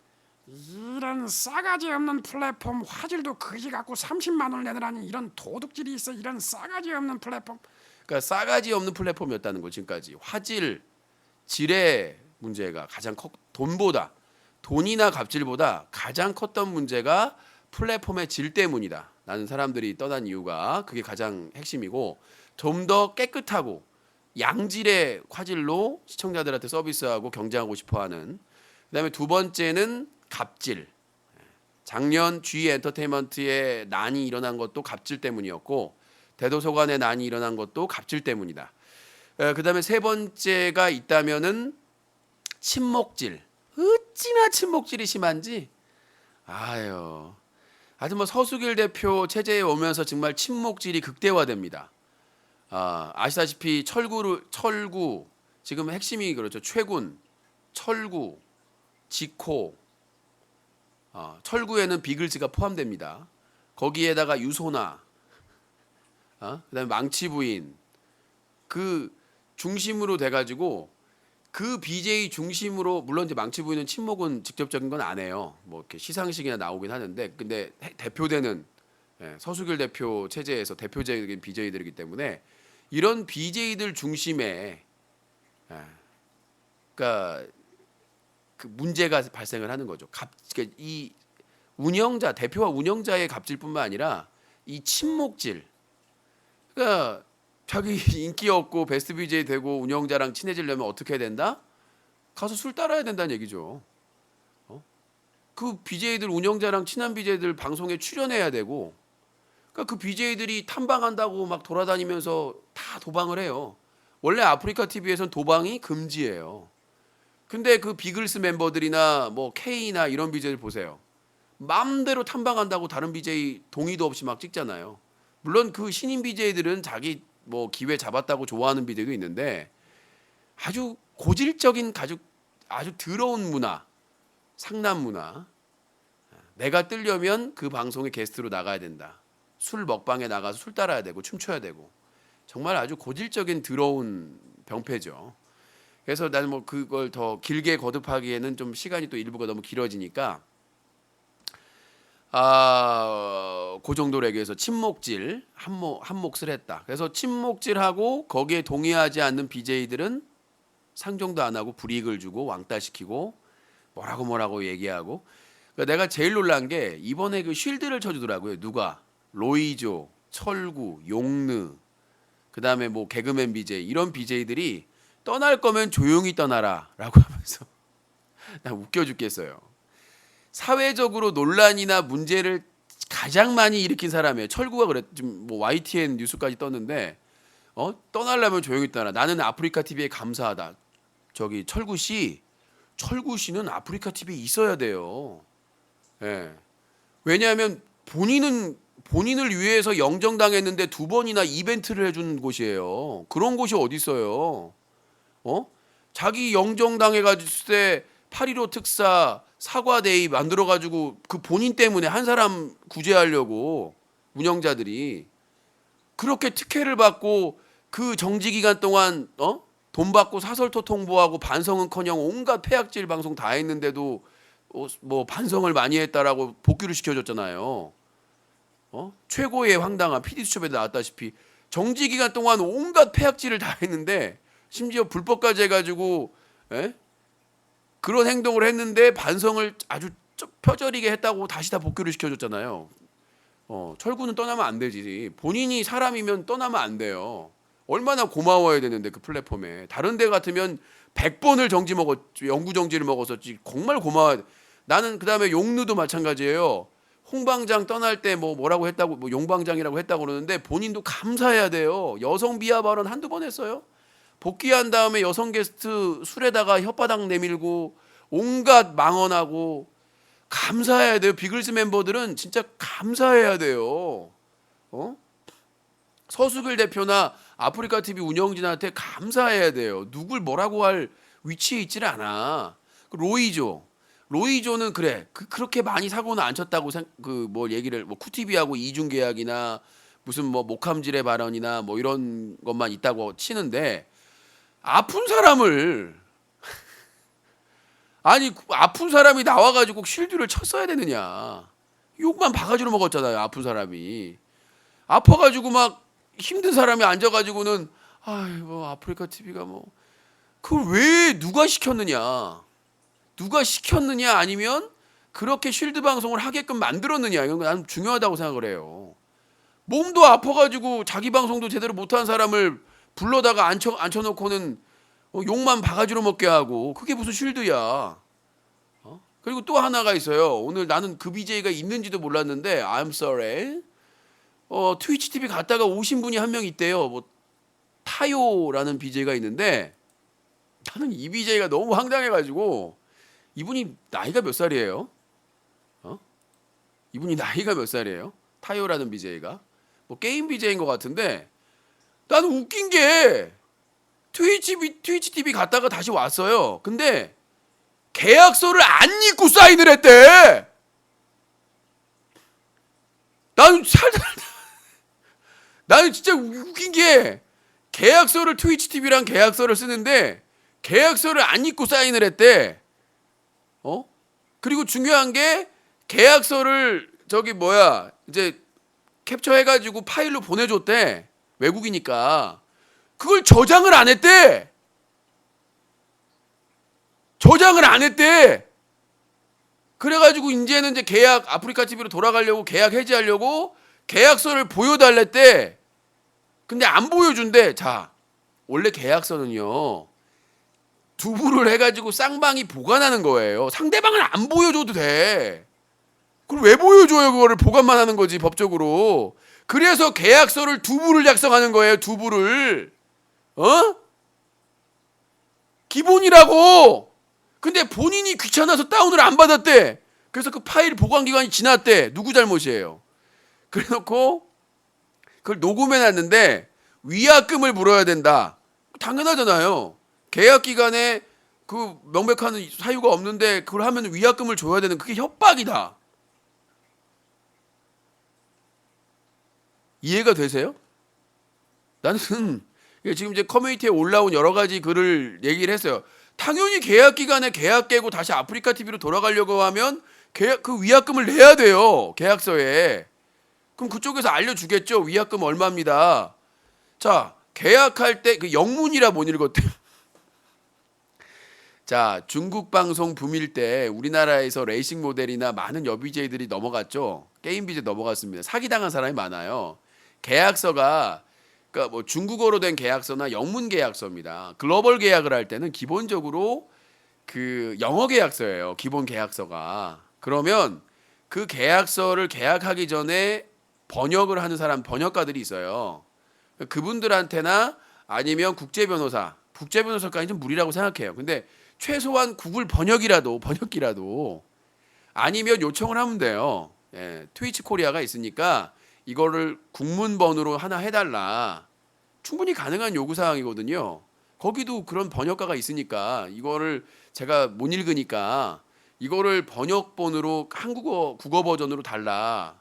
이런 싸가지 없는 플랫폼 화질도 그지 갖고 30만 원을 내느라니 이런 도둑질이 있어 이런 싸가지 없는 플랫폼. 그러니까 싸가지 없는 플랫폼이었다는 거 지금까지 화질 질의 문제가 가장 돈이나 갑질보다 가장 컸던 문제가 플랫폼의 질 때문이다. 라는 사람들이 떠난 이유가 그게 가장 핵심이고 좀 더 깨끗하고 양질의 화질로 시청자들한테 서비스하고 경쟁하고 싶어하는 그다음에 두 번째는 갑질. 작년 G 엔터테인먼트의 난이 일어난 것도 갑질 때문이었고 대도서관의 난이 일어난 것도 갑질 때문이다. 그다음에 세 번째가 있다면은 친목질. 어찌나 친목질이 심한지. 하여튼 뭐 서수길 대표 체제에 오면서 정말 친목질이 극대화됩니다. 아시다시피 철구 지금 핵심이 그렇죠. 최군, 철구, 지코, 철구에는 비글즈가 포함됩니다. 거기에다가 유소나, 그다음에 망치부인 그 중심으로 돼가지고 그 BJ 중심으로 물론 이제 망치 부이는 친목은 직접적인 건 안 해요. 뭐 이렇게 시상식이나 나오긴 하는데 근데 대표되는 서수길 대표 체제에서 대표적인 BJ들이기 때문에 이런 BJ들 중심에 그러니까 그 문제가 발생을 하는 거죠. 그러니까 이 운영자 대표와 운영자의 갑질뿐만 아니라 이 친목질. 그러니까 자기 인기 없고 베스트 BJ 되고 운영자랑 친해지려면 어떻게 해야 된다? 가서 술 따라야 된다는 얘기죠. 그 BJ들 운영자랑 친한 BJ들 방송에 출연해야 되고, 그러니까 그 BJ들이 탐방한다고 막 돌아다니면서 다 도방을 해요. 원래 아프리카 TV에선 도방이 금지예요. 근데 그 비글스 멤버들이나 뭐 K나 이런 BJ들 보세요. 마음대로 탐방한다고 다른 BJ 동의도 없이 막 찍잖아요. 물론 그 신인 BJ들은 자기 뭐 기회 잡았다고 좋아하는 BJ도 있는데 아주 고질적인 아주 더러운 문화, 상남 문화. 내가 뜨려면 그 방송에 게스트로 나가야 된다. 술 먹방에 나가서 술 따라야 되고 춤춰야 되고 정말 아주 고질적인 더러운 병폐죠. 그래서 나는 뭐 그걸 더 길게 거듭하기에는 좀 시간이 또 일부가 너무 길어지니까 그 정도로 얘기해서 친목질 한 몫을 했다. 그래서 친목질하고 거기에 동의하지 않는 BJ들은 상종도 안 하고 불이익을 주고 왕따시키고 뭐라고 얘기하고. 그러니까 내가 제일 놀란 게 이번에 그 쉴드를 쳐주더라고요. 누가 로이조, 철구, 용느, 그다음에 뭐 개그맨 BJ 이런 BJ들이 떠날 거면 조용히 떠나라라고 하면서 나 웃겨 죽겠어요. 사회적으로 논란이나 문제를 가장 많이 일으킨 사람이에요. 철구가 그랬 지금 뭐 YTN 뉴스까지 떴는데 떠나려면 조용히 떠나. 나는 아프리카 TV에 감사하다. 저기 철구 씨는 아프리카 TV에 있어야 돼요. 예. 왜냐하면 본인을 위해서 영정당했는데 2번이나 이벤트를 해준 곳이에요. 그런 곳이 어디 있어요? 자기 영정당해가지고 때 8.15 특사 사과데이 만들어가지고 그 본인 때문에 한 사람 구제하려고 운영자들이 그렇게 특혜를 받고 그 정지 기간 동안 돈 받고 사설토 통보하고 반성은커녕 온갖 폐악질 방송 다 했는데도 뭐 반성을 많이 했다라고 복귀를 시켜줬잖아요. 최고의 황당한 PD수첩에 나왔다시피 정지 기간 동안 온갖 폐악질을 다 했는데 심지어 불법까지 해가지고 그런 행동을 했는데 반성을 아주 뼈저리게 했다고 다시 다 복귀를 시켜줬잖아요. 철구는 떠나면 안 되지. 본인이 사람이면 떠나면 안 돼요. 얼마나 고마워야 되는데 그 플랫폼에. 다른 데 같으면 100번을 영구 정지를 먹었었지. 정말 고마워. 나는 그다음에 용누도 마찬가지예요. 홍방장 떠날 때 뭐라고 했다고 뭐 용방장이라고 했다고 그러는데 본인도 감사해야 돼요. 여성 비하 발언 한두 번 했어요. 복귀한 다음에 여성 게스트 술에다가 혓바닥 내밀고 온갖 망언하고 감사해야 돼요. 비글스 멤버들은 진짜 감사해야 돼요. 서수길 대표나 아프리카 TV 운영진한테 감사해야 돼요. 누굴 뭐라고 할 위치에 있지를 않아. 로이조는 그래. 그렇게 많이 사고는 안 쳤다고 얘기를 쿠티비하고 이중 계약이나 무슨 목함질의 발언이나 이런 것만 있다고 치는데 아픈 사람을 아니 아픈 사람이 나와가지고 쉴드를 쳤어야 되느냐. 욕만 바가지로 먹었잖아요. 아픈 사람이 아파가지고 막 힘든 사람이 앉아가지고는 아프리카 TV가 그걸 왜 누가 시켰느냐 아니면 그렇게 쉴드 방송을 하게끔 만들었느냐. 이건 나는 중요하다고 생각을 해요. 몸도 아파가지고 자기 방송도 제대로 못한 사람을 불러다가 앉혀놓고는 욕만 바가지로 먹게 하고 그게 무슨 쉴드야. 그리고 또 하나가 있어요. 오늘 나는 그 BJ가 있는지도 몰랐는데 I'm sorry. 트위치 TV 갔다가 오신 분이 한 명 있대요. 타요라는 BJ가 있는데 나는 이 BJ가 너무 황당해가지고 이분이 나이가 몇 살이에요? 이분이 나이가 몇 살이에요? 타요라는 BJ가 게임 BJ인 것 같은데 나는 웃긴 게 트위치 TV 갔다가 다시 왔어요. 근데 계약서를 안 읽고 사인을 했대. 나는 진짜 웃긴 게 계약서를 트위치 TV랑 계약서를 쓰는데 계약서를 안 읽고 사인을 했대. 그리고 중요한 게 계약서를 이제 캡처해가지고 파일로 보내줬대. 외국이니까. 그걸 저장을 안 했대. 저장을 안 했대. 그래가지고 이제는 이제 계약 아프리카 TV로 돌아가려고 계약 해지하려고 계약서를 보여달랬대. 근데 안 보여준대. 자, 원래 계약서는요 두부를 해가지고 쌍방이 보관하는 거예요. 상대방은 안 보여줘도 돼. 그럼 왜 보여줘요? 그거를 보관만 하는 거지 법적으로. 그래서 계약서를 두부를 작성하는 거예요. 두부를. 기본이라고. 근데 본인이 귀찮아서 다운을 안 받았대. 그래서 그 파일 보관 기간이 지났대. 누구 잘못이에요? 그래놓고 그걸 녹음해놨는데 위약금을 물어야 된다. 당연하잖아요. 계약 기간에 그 명백한 사유가 없는데 그걸 하면 위약금을 줘야 되는, 그게 협박이다. 이해가 되세요? 나는 지금 이제 커뮤니티에 올라온 여러 가지 글을 얘기를 했어요. 당연히 계약 기간에 계약 깨고 다시 아프리카 TV로 돌아가려고 하면 그 위약금을 내야 돼요. 계약서에. 그럼 그쪽에서 알려주겠죠. 위약금 얼마입니다. 자, 계약할 때 그 영문이라 못 읽었대요. 자, 중국 방송 붐일 때 우리나라에서 레이싱 모델이나 많은 여비제이들이 넘어갔죠. 게임 BJ 넘어갔습니다. 사기당한 사람이 많아요. 계약서가 그러니까 뭐 중국어로 된 계약서나 영문 계약서입니다. 글로벌 계약을 할 때는 기본적으로 그 영어 계약서예요. 기본 계약서가. 그러면 그 계약서를 계약하기 전에 번역을 하는 사람, 번역가들이 있어요. 그분들한테나 아니면 국제변호사까지 좀 무리라고 생각해요. 근데 최소한 구글 번역기라도 아니면 요청을 하면 돼요. 예, 트위치 코리아가 있으니까 이거를 국문번호로 하나 해달라. 충분히 가능한 요구사항이거든요. 거기도 그런 번역가가 있으니까 이거를 제가 못 읽으니까 이거를 번역본으로 한국어 국어 버전으로 달라.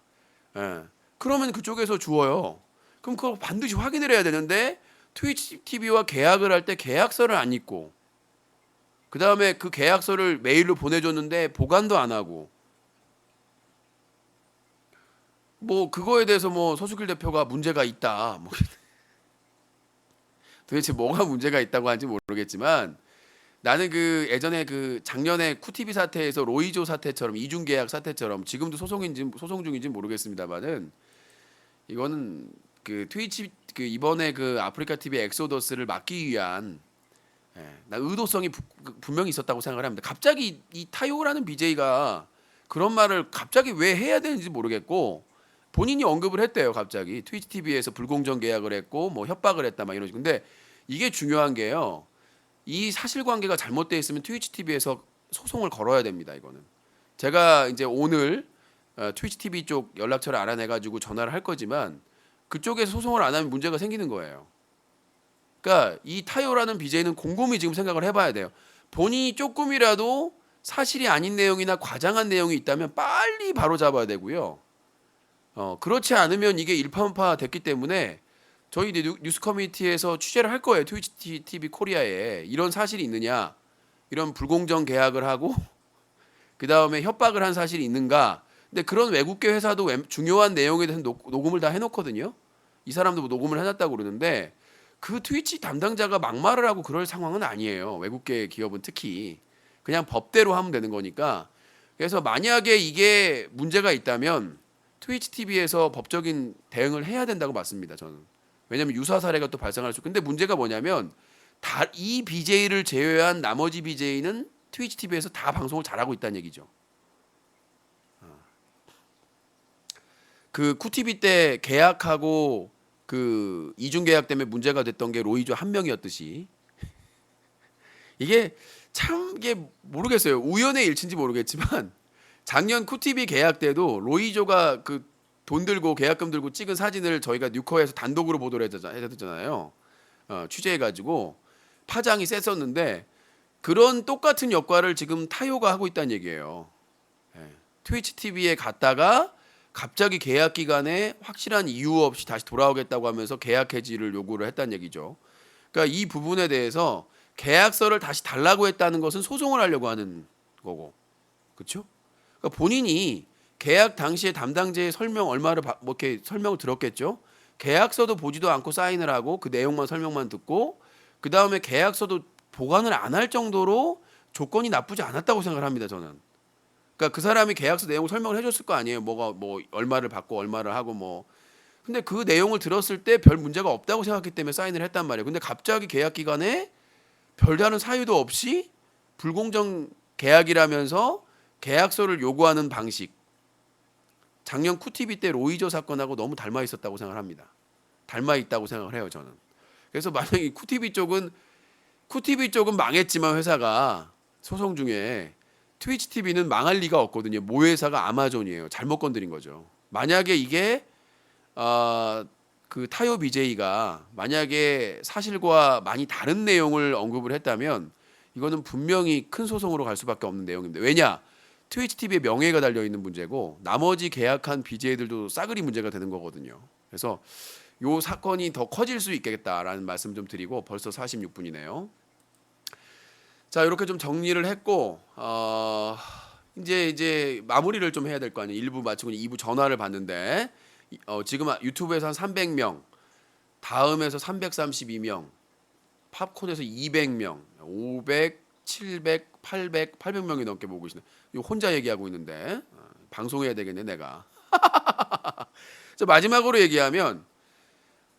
예. 그러면 그쪽에서 주어요. 그럼 그거 반드시 확인을 해야 되는데 트위치 TV와 계약을 할 때 계약서를 안 읽고 그 다음에 그 계약서를 메일로 보내줬는데 보관도 안 하고 뭐 그거에 대해서 뭐 서수길 대표가 문제가 있다. 뭐 도대체 뭐가 문제가 있다고 하는지 모르겠지만 나는 그 예전에 그 작년에 쿠티비 사태에서 로이조 사태처럼 이중 계약 사태처럼 지금도 소송 중인지 모르겠습니다만은 이거는 그 트위치 그 이번에 그 아프리카 TV 엑소더스를 막기 위한 나 의도성이 분명히 있었다고 생각을 합니다. 갑자기 이 타요라는 BJ가 그런 말을 갑자기 왜 해야 되는지 모르겠고 본인이 언급을 했대요. 갑자기 트위치 TV에서 불공정 계약을 했고 뭐 협박을 했다 막 이러지. 근데 이게 중요한 게요. 이 사실관계가 잘못되어 있으면 트위치 TV에서 소송을 걸어야 됩니다. 이거는 제가 이제 오늘 트위치 TV 쪽 연락처를 알아내가지고 전화를 할 거지만 그쪽에서 소송을 안 하면 문제가 생기는 거예요. 그러니까 이 타요라는 BJ는 곰곰이 지금 생각을 해봐야 돼요. 본인이 조금이라도 사실이 아닌 내용이나 과장한 내용이 있다면 빨리 바로 잡아야 되고요. 그렇지 않으면 이게 일파만파 됐기 때문에 저희 뉴스 커뮤니티에서 취재를 할 거예요. 트위치 TV 코리아에 이런 사실이 있느냐, 이런 불공정 계약을 하고 그 다음에 협박을 한 사실이 있는가. 근데 그런 외국계 회사도 중요한 내용에 대해서 녹음을 다 해놓거든요. 이 사람도 뭐 녹음을 해놨다고 그러는데 그 트위치 담당자가 막말을 하고 그럴 상황은 아니에요. 외국계 기업은 특히 그냥 법대로 하면 되는 거니까. 그래서 만약에 이게 문제가 있다면 트위치 TV에서 법적인 대응을 해야 된다고 맞습니다. 저는. 왜냐하면 유사 사례가 또 발생할 수. 근데 문제가 뭐냐면 이 BJ를 제외한 나머지 BJ는 트위치 TV에서 다 방송을 잘하고 있다는 얘기죠. 그 쿠티비 때 계약하고 그 이중 계약 때문에 문제가 됐던 게 로이조 한 명이었듯이 이게 참 이게 모르겠어요. 우연의 일치인지 모르겠지만 작년 쿠티비 계약 때도 로이조가 그 돈 들고 계약금 들고 찍은 사진을 저희가 뉴커에서 단독으로 보도를 해줬잖아요. 취재해가지고 파장이 셌었는데 그런 똑같은 역할을 지금 타요가 하고 있다는 얘기예요. 트위치 TV에 갔다가 갑자기 계약 기간에 확실한 이유 없이 다시 돌아오겠다고 하면서 계약 해지를 요구를 했다는 얘기죠. 그러니까 이 부분에 대해서 계약서를 다시 달라고 했다는 것은 소송을 하려고 하는 거고, 그렇죠? 그러니까 본인이 계약 당시에 담당자의 설명 얼마를 뭐 이렇게 설명을 들었겠죠. 계약서도 보지도 않고 사인을 하고 그 내용만 설명만 듣고 그 다음에 계약서도 보관을 안 할 정도로 조건이 나쁘지 않았다고 생각을 합니다. 저는. 그러니까 그 사람이 계약서 내용을 설명을 해줬을 거 아니에요. 뭐가 뭐 얼마를 받고 얼마를 하고 뭐. 근데 그 내용을 들었을 때 별 문제가 없다고 생각했기 때문에 사인을 했단 말이에요. 근데 갑자기 계약 기간에 별다른 사유도 없이 불공정 계약이라면서 계약서를 요구하는 방식. 작년 쿠티비 때 로이조 사건하고 너무 닮아 있었다고 생각을 합니다. 닮아 있다고 생각을 해요, 저는. 그래서 만약에 쿠티비 쪽은 망했지만 회사가 소송 중에 트위치 TV는 망할 리가 없거든요. 모회사가 아마존이에요. 잘못 건드린 거죠. 만약에 이게 그 타요 BJ가 만약에 사실과 많이 다른 내용을 언급을 했다면 이거는 분명히 큰 소송으로 갈 수밖에 없는 내용입니다. 왜냐? 트위치 TV의 명예가 달려 있는 문제고 나머지 계약한 BJ들도 싸그리 문제가 되는 거거든요. 그래서 요 사건이 더 커질 수 있겠다라는 말씀 좀 드리고 벌써 46분이네요. 자, 이렇게 좀 정리를 했고 이제 마무리를 좀 해야 될 거 아니에요. 1부 마치고 2부 전화를 받는데 지금 유튜브에서 한 300명, 다음에서 332명, 팝콘에서 200명, 500, 700, 800명이 넘게 보고 계시네. 이거 혼자 얘기하고 있는데 방송해야 되겠네 내가. 자, 마지막으로 얘기하면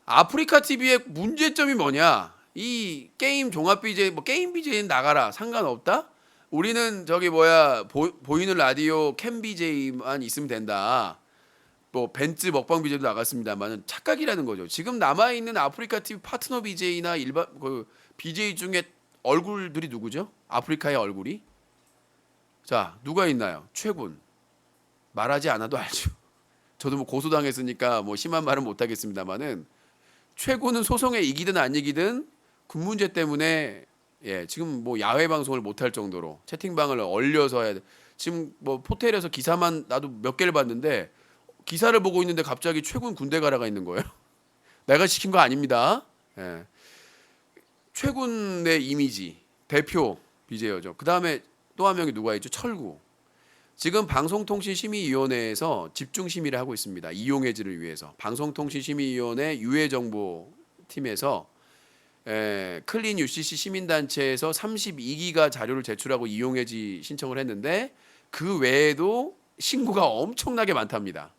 아프리카 TV의 문제점이 뭐냐? 이 게임 종합 BJ, 뭐 게임 BJ는 나가라 상관없다. 우리는 저기 보이는 라디오 캠 BJ만 있으면 된다. 뭐 벤츠 먹방 BJ도 나갔습니다만은 착각이라는 거죠. 지금 남아 있는 아프리카 TV 파트너 BJ나 일반 그 BJ 중에 얼굴들이 누구죠? 아프리카의 얼굴이? 자, 누가 있나요? 최군. 말하지 않아도 알죠. 저도 뭐 고소당했으니까 뭐 심한 말은 못 하겠습니다만은 최군은 소송에 이기든 안 이기든 군 문제 때문에 지금 뭐 야외 방송을 못 할 정도로 채팅방을 얼려서 해야 돼. 지금 뭐 포털에서 기사만 나도 몇 개를 봤는데 기사를 보고 있는데 갑자기 최군 군대 가라가 있는 거예요. 내가 시킨 거 아닙니다. 최군의 이미지 대표 BJ죠. 그 다음에 또 한 명이 누가 있죠? 철구. 지금 방송통신심의위원회에서 집중심의를 하고 있습니다. 이용해지를 위해서. 방송통신심의위원회 유해정보팀에서 클린 UCC 시민단체에서 32기가 자료를 제출하고 이용해지 신청을 했는데 그 외에도 신고가 엄청나게 많답니다.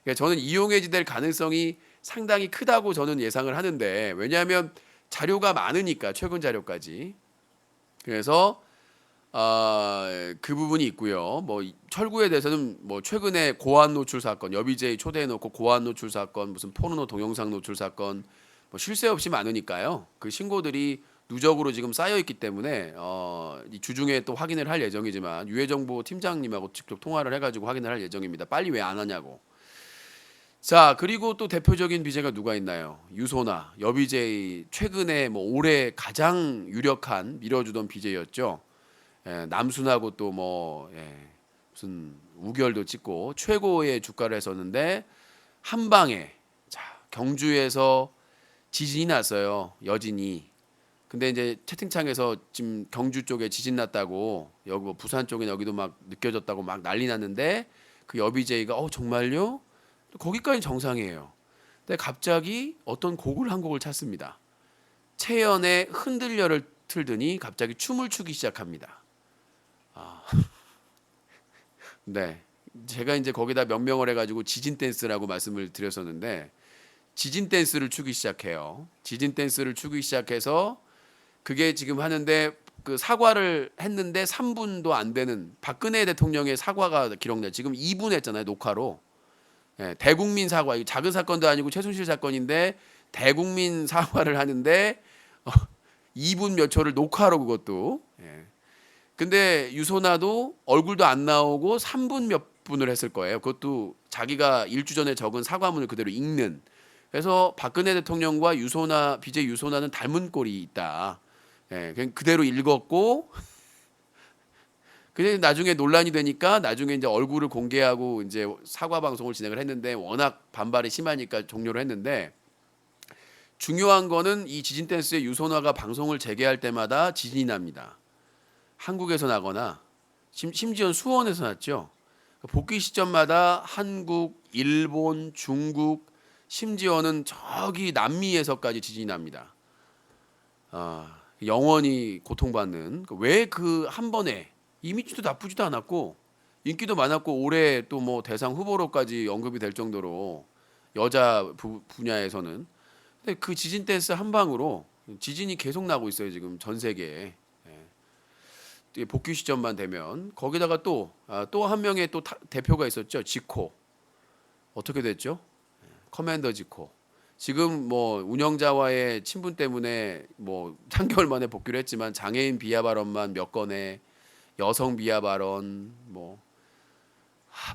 그러니까 저는 이용해지될 가능성이 상당히 크다고 저는 예상을 하는데 왜냐하면 자료가 많으니까 최근 자료까지. 그래서 그 부분이 있고요. 뭐 철구에 대해서는 뭐 최근에 고안 노출 사건, 여비제이 초대해놓고 고안 노출 사건, 무슨 포르노 동영상 노출 사건, 뭐 쉴 새 없이 많으니까요. 그 신고들이 누적으로 지금 쌓여 있기 때문에 이 주중에 또 확인을 할 예정이지만 유해정보 팀장님하고 직접 통화를 해가지고 확인을 할 예정입니다. 빨리 왜 안 하냐고. 자, 그리고 또 대표적인 BJ가 누가 있나요? 유소나, 여비제이 최근에 뭐 올해 가장 유력한 밀어주던 BJ였죠. 남순하고 또 뭐 무슨 우결도 찍고 최고의 주가를 했었는데 한 방에 자, 경주에서 지진이 났어요. 여진이. 근데 이제 채팅창에서 지금 경주 쪽에 지진 났다고 여기 뭐 부산 쪽에 여기도 막 느껴졌다고 막 난리 났는데 그 여비제이가 정말요? 거기까지 정상이에요. 근데 갑자기 어떤 곡을 한 곡을 찾습니다. 채연의 흔들려를 틀더니 갑자기 춤을 추기 시작합니다. 네, 제가 이제 거기다 명명을 해가지고 지진 댄스라고 말씀을 드렸었는데 지진 댄스를 추기 시작해요. 지진 댄스를 추기 시작해서 그게 지금 하는데 그 사과를 했는데 3분도 안 되는 박근혜 대통령의 사과가 기록돼. 지금 2분 했잖아요, 녹화로. 대국민 사과, 이거 작은 사건도 아니고 최순실 사건인데 대국민 사과를 하는데 2분 몇 초를 녹화로 그것도. 근데 유소나도 얼굴도 안 나오고 3분 몇 분을 했을 거예요. 그것도 자기가 일주 전에 적은 사과문을 그대로 읽는. 그래서 박근혜 대통령과 유소나 BJ 유소나는 닮은 꼴이 있다. 그냥 그대로 읽었고. 근데 나중에 논란이 되니까 나중에 이제 얼굴을 공개하고 이제 사과 방송을 진행을 했는데 워낙 반발이 심하니까 종료를 했는데 중요한 거는 이 지진 댄스의 유소나가 방송을 재개할 때마다 지진이 납니다. 한국에서 나거나 심지어 수원에서 났죠. 복귀 시점마다 한국, 일본, 중국, 심지어는 저기 남미에서까지 지진이 납니다. 영원히 고통받는 왜 그 한 번에 이미지도 나쁘지도 않았고 인기도 많았고 올해 또 뭐 대상 후보로까지 언급이 될 정도로 여자 분야에서는 근데 그 지진 댄스 한 방으로 지진이 계속 나고 있어요 지금 전 세계에. 복귀 시점만 되면 거기다가 또 한 명의 또 대표가 있었죠. 지코 어떻게 됐죠? 커맨더 지코 지금 뭐 운영자와의 친분 때문에 뭐 3개월 만에 복귀를 했지만 장애인 비하 발언만 몇 건에 여성 비하 발언 뭐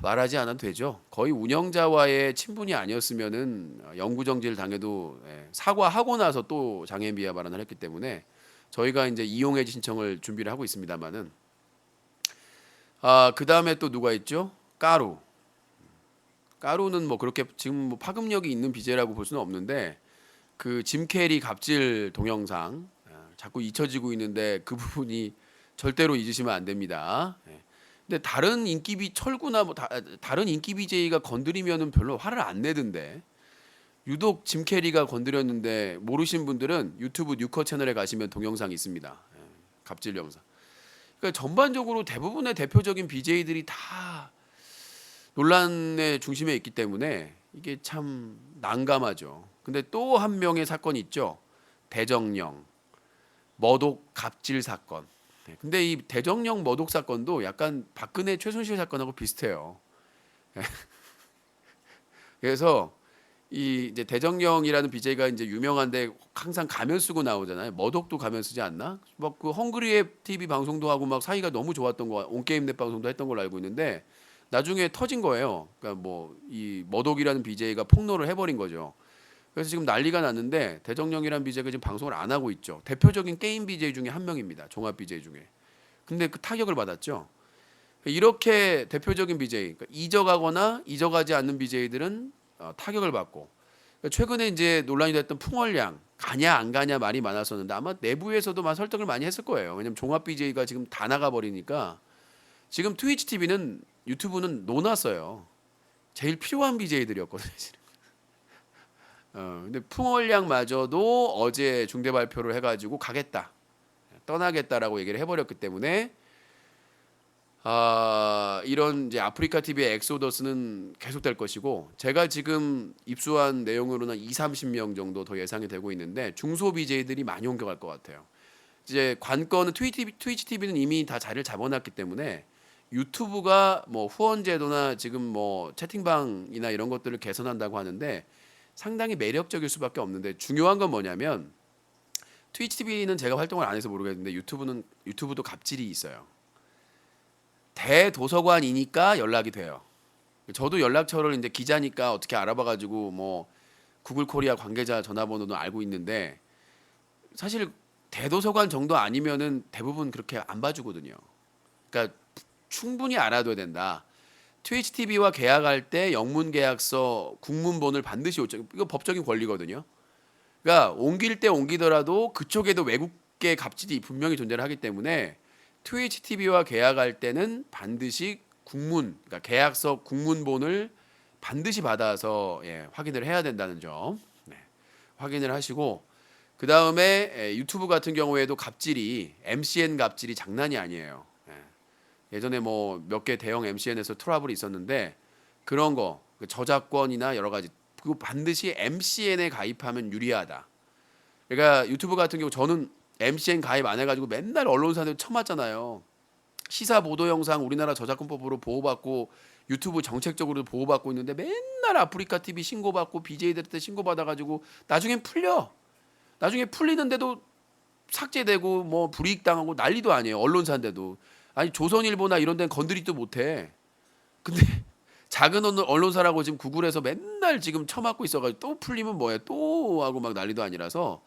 말하지 않아도 되죠. 거의 운영자와의 친분이 아니었으면은 영구 정지를 당해도 사과하고 나서 또 장애인 비하 발언을 했기 때문에 저희가 이제 이용해지 신청을 준비를 하고 있습니다만은 그 다음에 또 누가 있죠? 까루는 뭐 그렇게 지금 뭐 파급력이 있는 BJ라고 볼 수는 없는데 그 짐 캐리 갑질 동영상 자꾸 잊혀지고 있는데 그 부분이 절대로 잊으시면 안 됩니다. 근데 다른 철구나 뭐 다른 인기 BJ가 건드리면은 별로 화를 안 내던데 유독 짐 캐리가 건드렸는데 모르신 분들은 유튜브 뉴커 채널에 가시면 동영상이 있습니다. 갑질 영상. 그러니까 전반적으로 대부분의 대표적인 BJ들이 다 논란의 중심에 있기 때문에 이게 참 난감하죠. 근데 또 한 명의 사건이 있죠. 대정령 머독 갑질 사건. 근데 이 대정령 머독 사건도 약간 박근혜 최순실 사건하고 비슷해요. 그래서 이 이제 대정령이라는 BJ가 이제 유명한데 항상 가면 쓰고 나오잖아요. 머독도 가면 쓰지 않나? 막 그 헝그리앱 TV 방송도 하고 막 사이가 너무 좋았던 거, 온게임넷 방송도 했던 걸로 알고 있는데 나중에 터진 거예요. 그러니까 뭐 이 머독이라는 BJ가 폭로를 해버린 거죠. 그래서 지금 난리가 났는데 대정령이라는 BJ가 지금 방송을 안 하고 있죠. 대표적인 게임 BJ 중에 한 명입니다. 종합 BJ 중에. 근데 그 타격을 받았죠. 이렇게 대표적인 BJ, 그러니까 잊어가거나 잊어가지 않는 BJ들은 타격을 받고 최근에 이제 논란이 됐던 풍월량 가냐 안 가냐 말이 많았었는데 아마 내부에서도 막 설득을 많이 했을 거예요. 왜냐면 종합 BJ가 지금 다 나가 버리니까 지금 트위치 TV는 유튜브는 놓았어요. 제일 필요한 BJ들이었거든요. 근데 풍월량마저도 어제 중대 발표를 해가지고 가겠다, 떠나겠다라고 얘기를 해버렸기 때문에 이런 이제 아프리카 TV의 엑소더스는 계속될 것이고 제가 지금 입수한 내용으로는 20-30명 정도 더 예상이 되고 있는데 중소 BJ들이 많이 옮겨갈 것 같아요. 이제 관건은 트위치 TV는 이미 다 자리를 잡아놨기 때문에 유튜브가 뭐 후원 제도나 지금 뭐 채팅방이나 이런 것들을 개선한다고 하는데 상당히 매력적일 수밖에 없는데 중요한 건 뭐냐면 트위치 TV는 제가 활동을 안 해서 모르겠는데 유튜브도 갑질이 있어요. 대도서관이니까 연락이 돼요. 저도 연락처를 이제 기자니까 어떻게 알아봐가지고 뭐 구글 코리아 관계자 전화번호도 알고 있는데 사실 대도서관 정도 아니면은 대부분 그렇게 안 봐주거든요. 그러니까 충분히 알아둬야 된다. 트위치 TV와 계약할 때 영문 계약서 국문본을 반드시 요청. 이거 법적인 권리거든요. 그러니까 옮길 때 옮기더라도 그쪽에도 외국계 갑질이 분명히 존재를 하기 때문에 트위치 TV와 계약할 때는 반드시 그러니까 계약서 국문본을 반드시 받아서 확인을 해야 된다는 점 확인을 하시고 그 다음에 유튜브 같은 경우에도 갑질이 MCN 갑질이 장난이 아니에요. 예전에 뭐 몇 개 대형 MCN에서 트러블이 있었는데 그런 거 저작권이나 여러 가지 그리고 반드시 MCN에 가입하면 유리하다. 그러니까 유튜브 같은 경우 저는 MCN 가입 안 해가지고 맨날 언론사들 쳐맞잖아요. 시사 보도 영상 우리나라 저작권법으로 보호받고 유튜브 정책적으로 보호받고 있는데 맨날 아프리카 TV 신고받고 BJ들한테 신고받아가지고 나중엔 풀려. 나중에 풀리는데도 삭제되고 뭐 불이익당하고 난리도 아니에요. 언론사인데도. 아니 조선일보나 이런 데는 건드리지도 못해. 근데 작은 언론사라고 지금 구글에서 맨날 지금 쳐맞고 있어가지고 또 풀리면 뭐야 또 하고 막 난리도 아니라서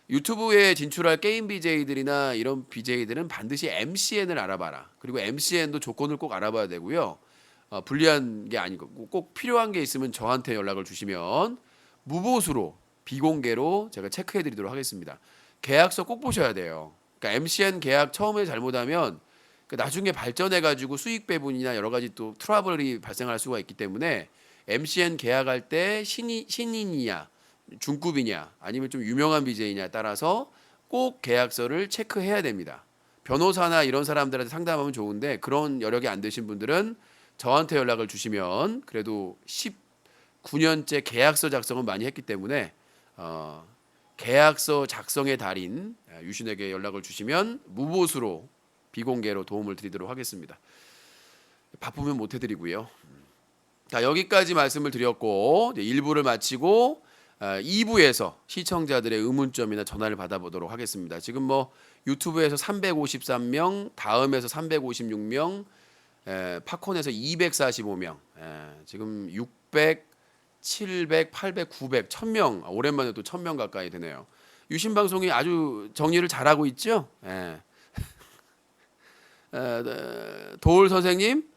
유튜브에 진출할 게임 BJ들이나 이런 BJ들은 반드시 MCN을 알아봐라. 그리고 MCN도 조건을 꼭 알아봐야 되고요. 불리한 게 아니고 꼭 필요한 게 있으면 저한테 연락을 주시면 무보수로 비공개로 제가 체크해드리도록 하겠습니다. 계약서 꼭 보셔야 돼요. 그러니까 MCN 계약 처음에 잘못하면 나중에 발전해가지고 수익 배분이나 여러 가지 또 트러블이 발생할 수가 있기 때문에 MCN 계약할 때 신인이냐 중급이냐 아니면 좀 유명한 BJ냐에 따라서 꼭 계약서를 체크해야 됩니다. 변호사나 이런 사람들한테 상담하면 좋은데 그런 여력이 안 되신 분들은 저한테 연락을 주시면 그래도 19년째 계약서 작성을 많이 했기 때문에 계약서 작성의 달인 유신에게 연락을 주시면 무보수로 비공개로 도움을 드리도록 하겠습니다. 바쁘면 못 해드리고요. 자, 여기까지 말씀을 드렸고 1부를 마치고 2부에서 시청자들의 의문점이나 전화를 받아보도록 하겠습니다. 지금 뭐 유튜브에서 353명, 다음에서 356명, 팝콘에서 245명, 지금 600, 700, 800, 900, 1000명, 오랜만에 또 1000명 가까이 되네요. 유신 방송이 아주 정리를 잘하고 있죠. 도울 선생님,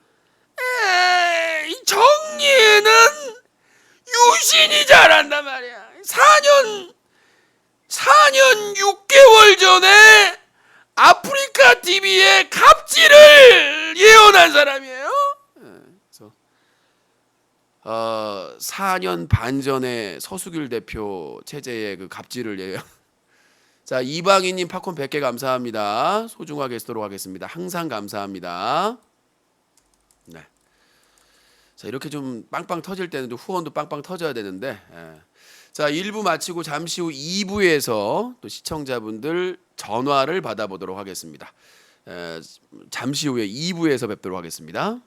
이 정리는 유신이 잘한단 말이야. 4년 6개월 전에 아프리카 TV에 갑질을 예언한 사람이에요. 그래서 4년 반 전에 서수길 대표 체제의 그 갑질을 예언. 자, 이방희님 팝콘 100개 감사합니다. 소중하게 쓰도록 하겠습니다. 항상 감사합니다. 네. 자, 이렇게 좀 빵빵 터질 때는 좀 후원도 빵빵 터져야 되는데. 자, 1부 마치고 잠시 후 2부에서 또 시청자분들 전화를 받아보도록 하겠습니다. 잠시 후에 2부에서 뵙도록 하겠습니다.